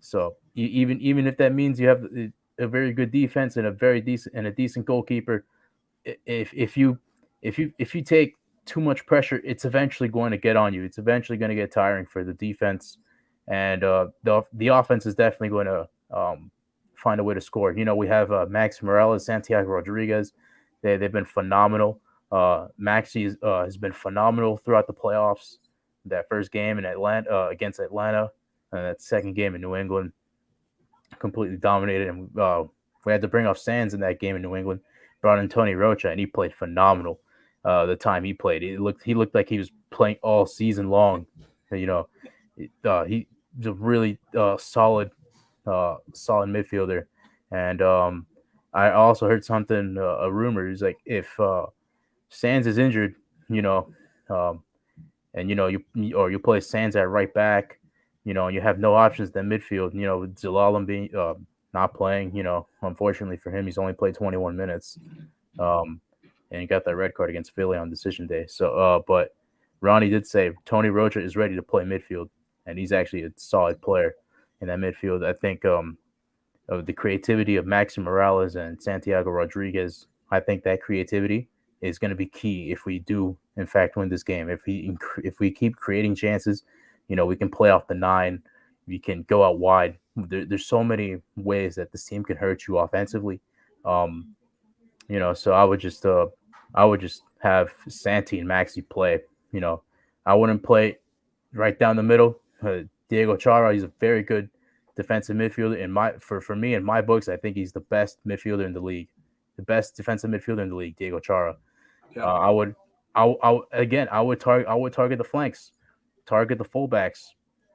So even if that means you have a very good defense and a decent goalkeeper, if you take too much pressure, it's eventually going to get on you. It's eventually going to get tiring for the defense. And the offense is definitely going to find a way to score. We have Max Morales, Santiago Rodriguez. They've been phenomenal. Maxi has been phenomenal throughout the playoffs. That first game in Atlanta against Atlanta, and that second game in New England, completely dominated. And we had to bring off Sands in that game in New England. Brought in Tony Rocha, and he played phenomenal. The time he played, he looked like he was playing all season long. He was a really solid midfielder. And I also heard something, a rumor. Is like if Sands is injured, and you play Sands at right back, and you have no options in midfield. With Zelalem not playing. Unfortunately for him, he's only played 21 minutes, and he got that red card against Philly on decision day. So, but Ronnie did say Tony Rocha is ready to play midfield, and he's actually a solid player in that midfield. I think of the creativity of Maxi Morales and Santiago Rodriguez, I think that creativity is going to be key if we do, in fact, win this game. If we keep creating chances, we can play off the 9. We can go out wide. There's so many ways that this team can hurt you offensively. So I would just have Santi and Maxi play. I wouldn't play right down the middle. Diego Chara, he's a very good defensive midfielder. For me, in my books, I think he's the best midfielder in the league, the best defensive midfielder in the league. Diego Chara. Yeah. I would target the flanks, target the fullbacks.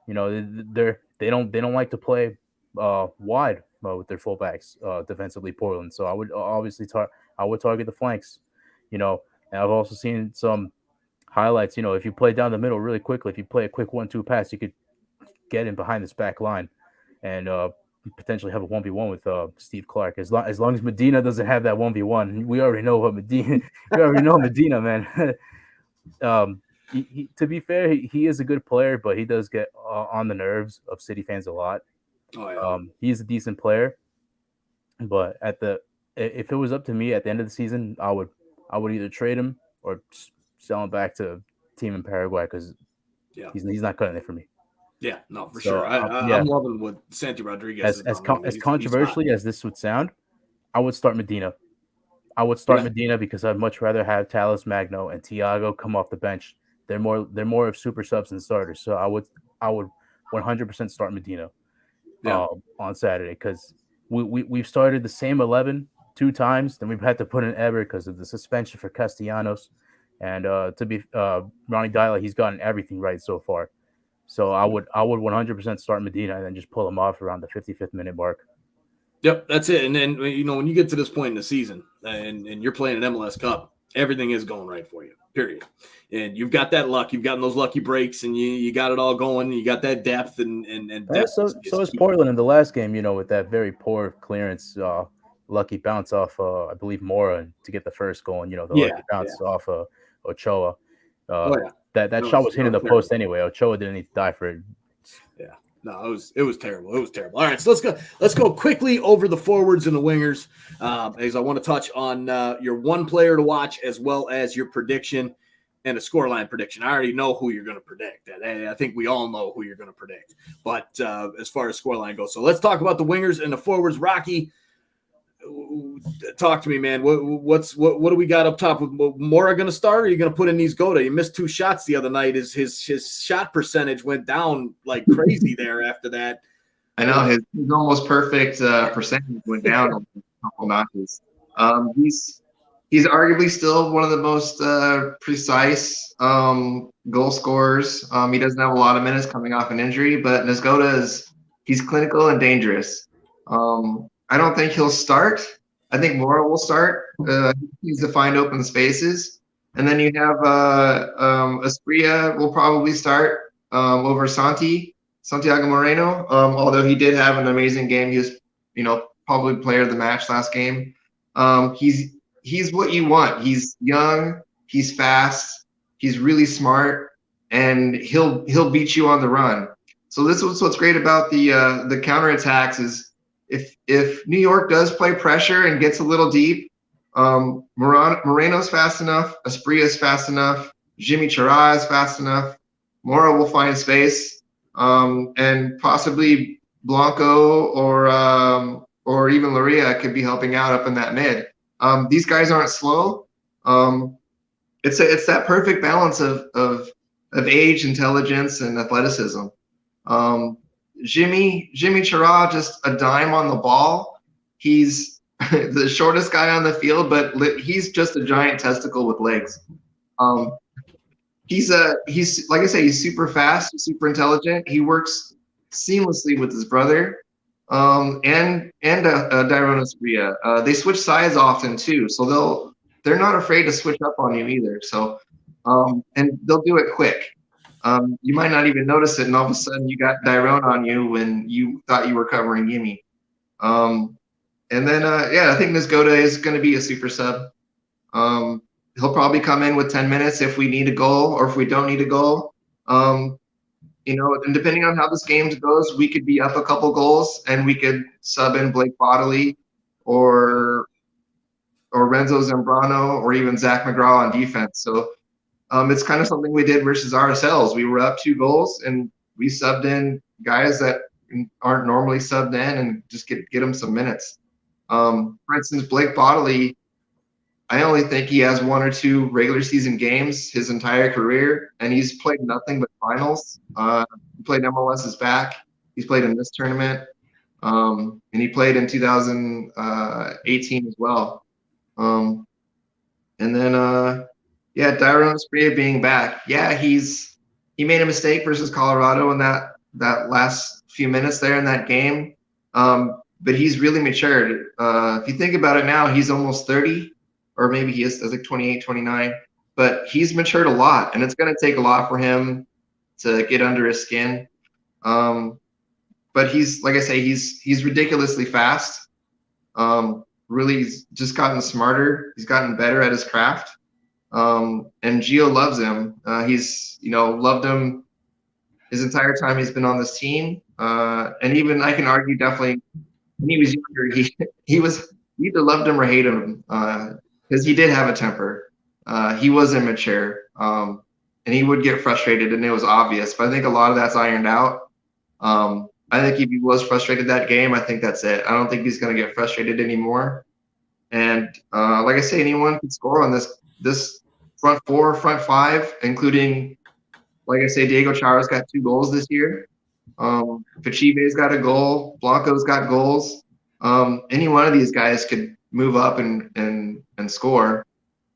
They don't like to play wide with their fullbacks defensively, Portland. So I would obviously target the flanks. And I've also seen some highlights. If you play down the middle really quickly, if you play a quick 1-2 pass, you could get in behind this back line and potentially have a 1v1 with Steve Clark. As long as Medina doesn't have that 1v1, we already know what Medina. We already know Medina, man. To be fair, he is a good player, but he does get on the nerves of City fans a lot. Oh, yeah. He's a decent player, but if it was up to me at the end of the season, I would either trade him or sell him back to a team in Paraguay because he's not cutting it for me. Yeah, no, for sure. I'm loving what Santi Rodriguez as controversially as this would sound, I would start Medina. I would start Medina because I'd much rather have Talis Magno and Thiago come off the bench. They're more of super subs than starters. So I would 100% start Medina on Saturday because we've started the same 11 2 times. Then we've had to put in Ever because of the suspension for Castellanos. And Ronnie Dyla, he's gotten everything right so far. So I would 100% start Medina and then just pull him off around the 55th minute mark. Yep, that's it. And then, when you get to this point in the season and you're playing an MLS Cup, everything is going right for you, period. And you've got that luck. You've gotten those lucky breaks, and you got it all going. You got that depth and depth. So is Portland in the last game, with that very poor clearance, lucky bounce off, I believe, Mora to get the first goal, and, lucky bounce off Ochoa. That shot was hitting the post anyway. Ochoa didn't need to die for it. Yeah. No, it was terrible. It was terrible. All right, so let's go quickly over the forwards and the wingers, as I want to touch on your one player to watch as well as your prediction and a scoreline prediction. I already know who you're going to predict. I think we all know who you're going to predict. But as far as scoreline goes, so let's talk about the wingers and the forwards. Rocky, talk to me, man. What do we got up top? With Mora going to start, or are you going to put in these Goda? He missed 2 shots the other night. His shot percentage went down like crazy there after that. I know his almost perfect percentage went down a couple notches. He's arguably still one of the most precise goal scorers. He doesn't have a lot of minutes coming off an injury, but Nezgoda he's clinical and dangerous. I don't think he'll start. I think Mora will start. He needs to find open spaces. And then you have Asprilla will probably start over Santiago Moreno. Although he did have an amazing game. He was, probably player of the match last game. He's what you want. He's young, he's fast, he's really smart, and he'll beat you on the run. So this is what's great about the counterattacks is if New York does play pressure and gets a little deep, Moreno's fast enough, Asprilla's fast enough, Jimmy Chara is fast enough, Mora will find space, and possibly Blanco or even Loria could be helping out up in that mid. These guys aren't slow. It's that perfect balance of age, intelligence, and athleticism. Jimmy Chara, just a dime on the ball. He's the shortest guy on the field, but he's just a giant testicle with legs. He's like I say, he's super fast, super intelligent. He works seamlessly with his brother, and Dairon Asprilla. They switch sides often too, so they're not afraid to switch up on you either. So, and they'll do it quick. You might not even notice it, and all of a sudden you got Dairon on you when you thought you were covering Gimme. And then, I think Nisgoda is going to be a super sub. He'll probably come in with 10 minutes if we need a goal or if we don't need a goal. And depending on how this game goes, we could be up a couple goals and we could sub in Blake Bodley or Renzo Zambrano or even Zach McGraw on defense. So it's kind of something we did versus ourselves. We were up 2 goals and we subbed in guys that aren't normally subbed in and just get them some minutes. For instance, Blake Bodley, I only think he has 1 or 2 regular season games his entire career, and he's played nothing but finals. He played MLS's back. He's played in this tournament, and he played in 2018 as well. And then, Dairon Spria being back. Yeah, he made a mistake versus Colorado in that last few minutes there in that game, but he's really matured. If you think about it now, he's almost 30. Or maybe he is like 28, 29, but he's matured a lot, and it's going to take a lot for him to get under his skin. But he's, like I say, he's ridiculously fast. Really, he's just gotten smarter. He's gotten better at his craft. And Gio loves him. He's, loved him his entire time he's been on this team. And even I can argue definitely when he was younger, he either loved him or hated him. Because he did have a temper. He was immature, and he would get frustrated, and it was obvious. But I think a lot of that's ironed out. I think if he was frustrated that game, I think that's it. I don't think he's going to get frustrated anymore. And like I say, anyone can score on this front 4, front 5, including, like I say, Diego Chara's got 2 goals this year. Fachive's got a goal. Blanco's got goals. Any one of these guys could move up and score.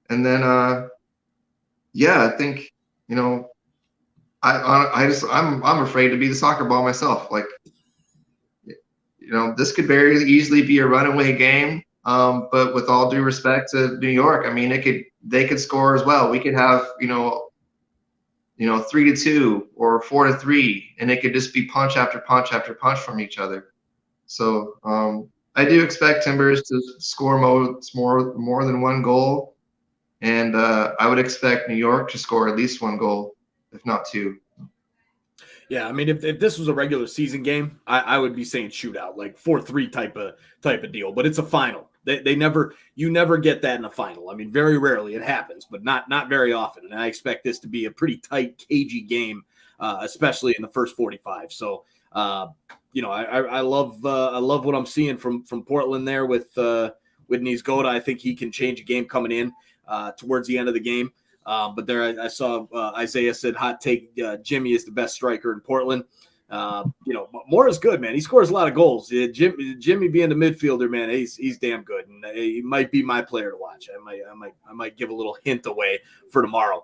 And then I think I'm afraid to be the soccer ball myself. Like, this could very easily be a runaway game. But with all due respect to New York, I mean, they could score as well. We could have 3-2 or 4-3, and it could just be punch after punch after punch from each other. So I do expect Timbers to score more than 1 goal, and I would expect New York to score at least 1 goal, if not 2. Yeah, I mean, if this was a regular season game, I would be saying shootout, like 4-3 type of deal. But it's a final. You never get that in a final. I mean, very rarely it happens, but not very often. And I expect this to be a pretty tight, cagey game, especially in the first 45. So. I love what I'm seeing from Portland there with Nisgoda. I think he can change a game coming in towards the end of the game. But there I saw Isaiah said hot take Jimmy is the best striker in Portland. Moore is good, man. He scores a lot of goals. Jimmy being the midfielder, man, he's damn good, and he might be my player to watch. I might give a little hint away for tomorrow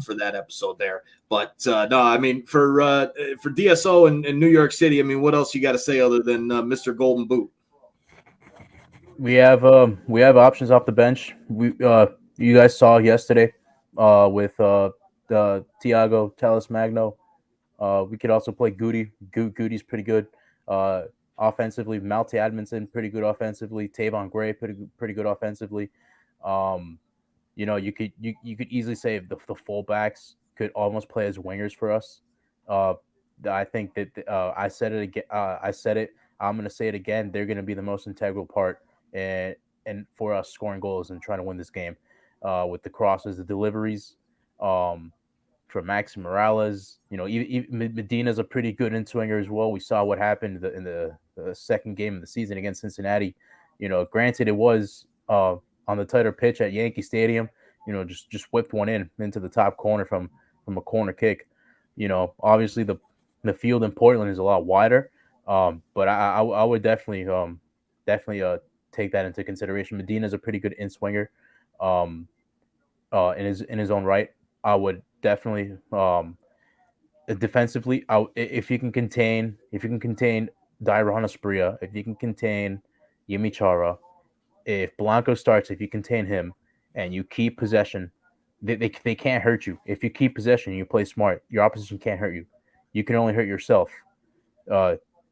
for that episode there. But no, I mean for DSO and New York City, I mean, what else you got to say other than Mr. Golden Boot? We have options off the bench. You guys saw yesterday with the Thiago Talismagno. We could also play Goody. Goody's pretty good offensively. Malte Admonson, pretty good offensively. Tavon Gray, pretty good offensively. You could easily say the fullbacks could almost play as wingers for us. I think that I said it again. I'm going to say it again. They're going to be the most integral part and for us scoring goals and trying to win this game with the crosses, the deliveries. For Max Morales, even Medina's a pretty good in-swinger as well. We saw what happened in the second game of the season against Cincinnati. Granted it was on the tighter pitch at Yankee Stadium. Just whipped one into the top corner from a corner kick. Obviously the field in Portland is a lot wider, but I would definitely take that into consideration. Medina's a pretty good in-swinger in his own right. I would definitely defensively. If you can contain Dairon Asprilla, if you can contain Yimi Chara, if Blanco starts, if you contain him and you keep possession, they can't hurt you. If you keep possession, you play smart. Your opposition can't hurt you. You can only hurt yourself.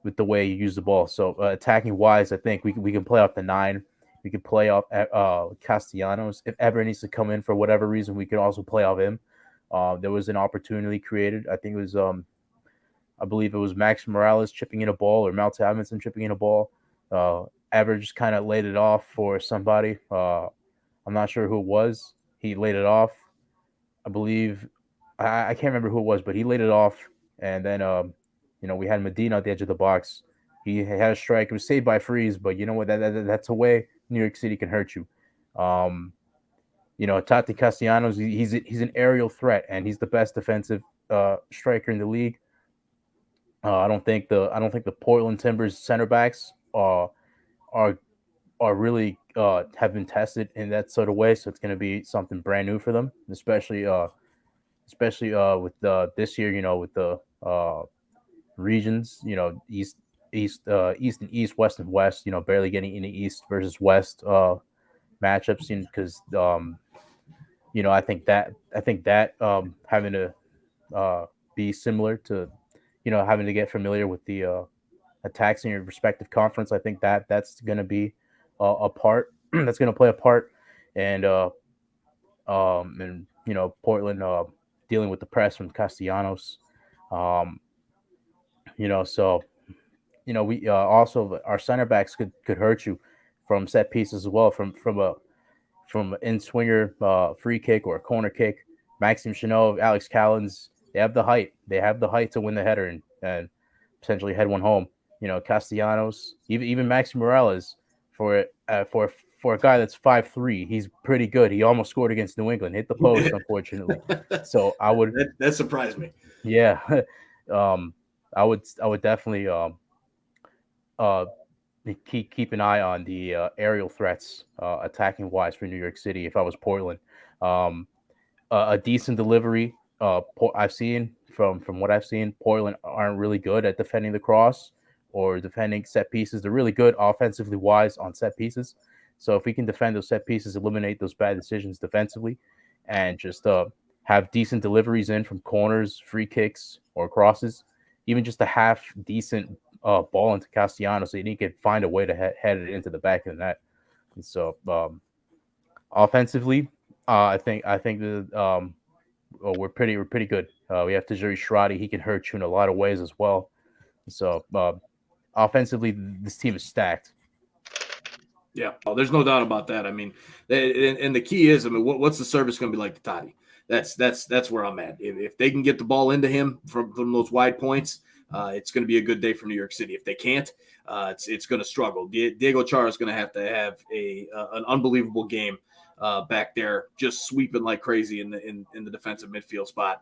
with the way you use the ball. So attacking wise, I think we can play off the 9. We could play off Castellanos. If ever needs to come in for whatever reason, we could also play off him. There was an opportunity created. I think it was I believe it was Max Morales chipping in a ball or Malte Amundsen chipping in a ball. Ever just kind of laid it off for somebody. I'm not sure who it was. He laid it off. I believe I can't remember who it was, but he laid it off. And then we had Medina at the edge of the box. He had a strike. It was saved by Freeze, but you know what? That's a way New York City can hurt you. Tati Castellanos, he's an aerial threat, and he's the best defensive striker in the league. I don't think the Portland Timbers center backs are really have been tested in that sort of way. So it's going to be something brand new for them, especially with this year. With the regions, east and east, west and west. Barely getting into east versus west matchups, because I think that having to be similar to having to get familiar with the attacks in your respective conference. I think that's going to be a part that's going to play a part, and Portland dealing with the press from Castellanos. We also our center backs could hurt you from set pieces as well, from an in swinger free kick or a corner kick. Maxime Chanot, Alex Callens, they have the height. They have the height to win the header and potentially head one home. Castellanos, even Maxi Morales, for a guy that's 5'3", he's pretty good. He almost scored against New England, hit the post, unfortunately. So I would that surprised me. Yeah, I would definitely keep an eye on the aerial threats attacking wise for New York City. If I was Portland, a decent delivery. I've seen from what I've seen, Portland aren't really good at defending the cross or defending set pieces. They're really good offensively wise on set pieces. So if we can defend those set pieces, eliminate those bad decisions defensively, and just have decent deliveries in from corners, free kicks, or crosses, even just a half decent ball into Castellanos, so he could find a way to head it into the back of the net. And so offensively, I think that we're pretty good. We have Tajiri Shradi. He can hurt you in a lot of ways as well. So offensively, this team is stacked. Yeah, there's no doubt about that. I mean, and the key is, what's the service going to be like to Tati? That's where I'm at. If they can get the ball into him from those wide points, it's going to be a good day for New York City. If they can't, it's going to struggle. Diego Chara is going to have an unbelievable game back there, just sweeping like crazy in the defensive midfield spot,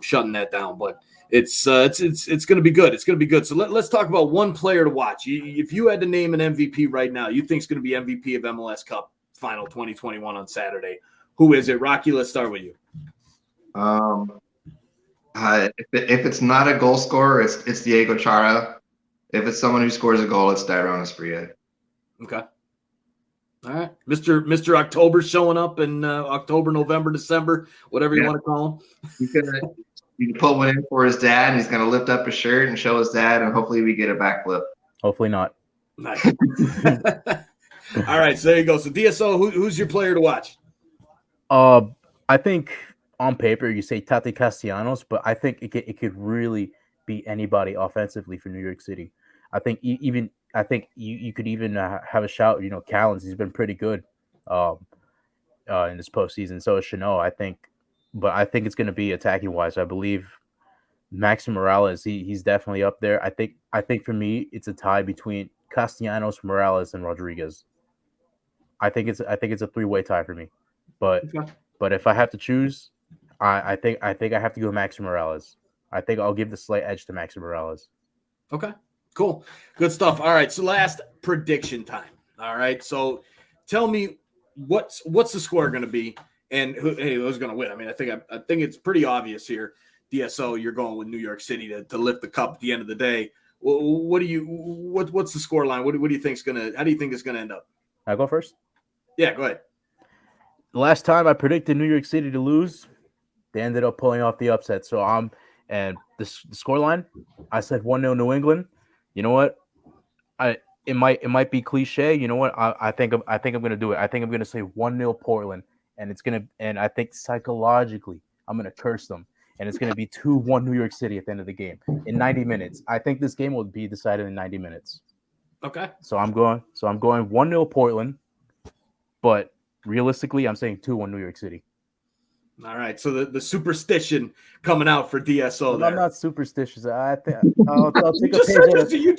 shutting that down. But it's going to be good. It's going to be good. So let's talk about one player to watch. If you had to name an MVP right now, you think is going to be MVP of MLS Cup Final 2021 on Saturday. Who is it? Rocky, let's start with you. If it's not a goal scorer, it's Diego Chara. If it's someone who scores a goal, it's Dairon Asprilla. Okay. All right. Mr. October showing up in October, November, December, whatever you want to call him. You can put one in for his dad, and he's going to lift up his shirt and show his dad, and hopefully we get a backflip. Hopefully not. Nice. All right. So there you go. So DSO, who's your player to watch? I think on paper you say Tati Castellanos, but I think it could really be anybody offensively for New York City. I think you could even have a shout. Callens, he's been pretty good in this postseason. So is Chanot, I think, but I think it's going to be attacking wise. I believe Maxi Morales, he's definitely up there. I think for me it's a tie between Castellanos, Morales, and Rodriguez. I think it's a 3-way tie for me. But if I have to choose, I think I have to go Maxi Morales. I think I'll give the slight edge to Maxi Morales. Okay, cool, good stuff. All right, so last prediction time. All right, so tell me what's the score going to be, and who's going to win? I mean, I think it's pretty obvious here. DSO, you're going with New York City to lift the cup at the end of the day. What's the score line? What do you think's gonna? How do you think it's going to end up? I go first. Yeah, go ahead. The last time I predicted New York City to lose, they ended up pulling off the upset. So and the scoreline, I said 1-0 New England. You know what? It might be cliche. You know what? I think I'm gonna do it. I think I'm gonna say 1-0 Portland, and I think psychologically I'm gonna curse them, and it's gonna be 2-1 New York City at the end of the game in 90 minutes. I think this game will be decided in 90 minutes. Okay. So I'm going 1-0 Portland, but realistically, I'm saying 2-1 New York City. All right. So the superstition coming out for DSO there. I'm not superstitious. I think I'll take a page out of You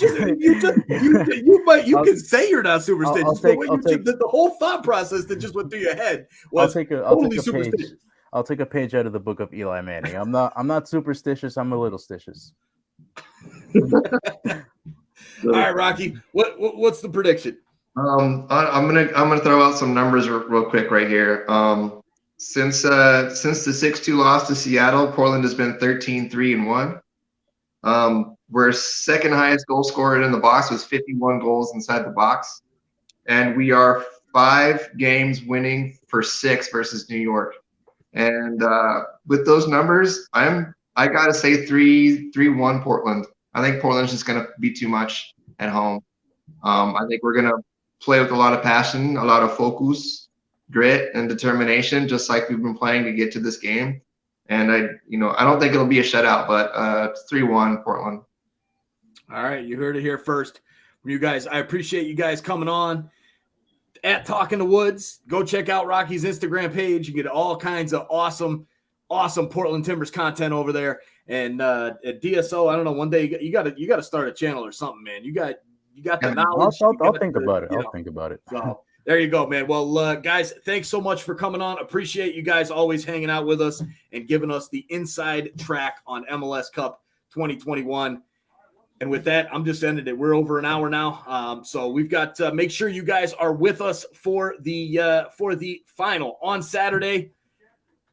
can say you're not superstitious, but the whole thought process that just went through your head was totally superstitious. I'll take a page out of the book of Eli Manning. I'm not superstitious. I'm a little stitious. All right, Rocky. What's the prediction? I'm gonna throw out some numbers real quick right here. Since the 6-2 loss to Seattle, Portland has been 13-3-1. We're second highest goal scorer in the box with 51 goals inside the box, and we are 5 games winning for 6 versus New York. And with those numbers, I gotta say 3-1 Portland. I think Portland's just gonna be too much at home. I think we're gonna play with a lot of passion, a lot of focus, grit, and determination, just like we've been playing to get to this game. And I don't think it'll be a shutout, but 3-1 Portland. All right, you heard it here first from you guys. I appreciate you guys coming on at Talking the Woods. Go check out Rocky's Instagram page. You get all kinds of awesome Portland Timbers content over there. And at DSO, I don't know, one day you got to start a channel or something, man. You got the knowledge. I'll think about it. I'll think about it. So there you go, man. Well, guys, thanks so much for coming on. Appreciate you guys always hanging out with us and giving us the inside track on MLS Cup 2021. And with that, I'm just ending it. We're over an hour now. So we've got to make sure you guys are with us for the final on Saturday.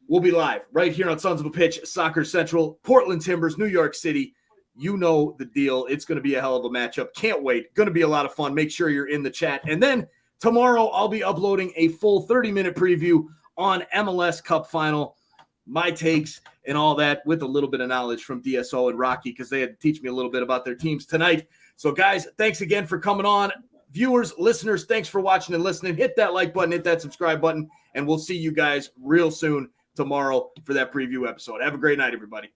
We'll be live right here on Sons of a Pitch, Soccer Central, Portland Timbers, New York City. You know the deal. It's going to be a hell of a matchup. Can't wait. Going to be a lot of fun. Make sure you're in the chat. And then tomorrow, I'll be uploading a full 30-minute preview on MLS Cup Final, my takes and all that, with a little bit of knowledge from DSO and Rocky, because they had to teach me a little bit about their teams tonight. So, guys, thanks again for coming on. Viewers, listeners, thanks for watching and listening. Hit that like button, hit that subscribe button, and we'll see you guys real soon tomorrow for that preview episode. Have a great night, everybody.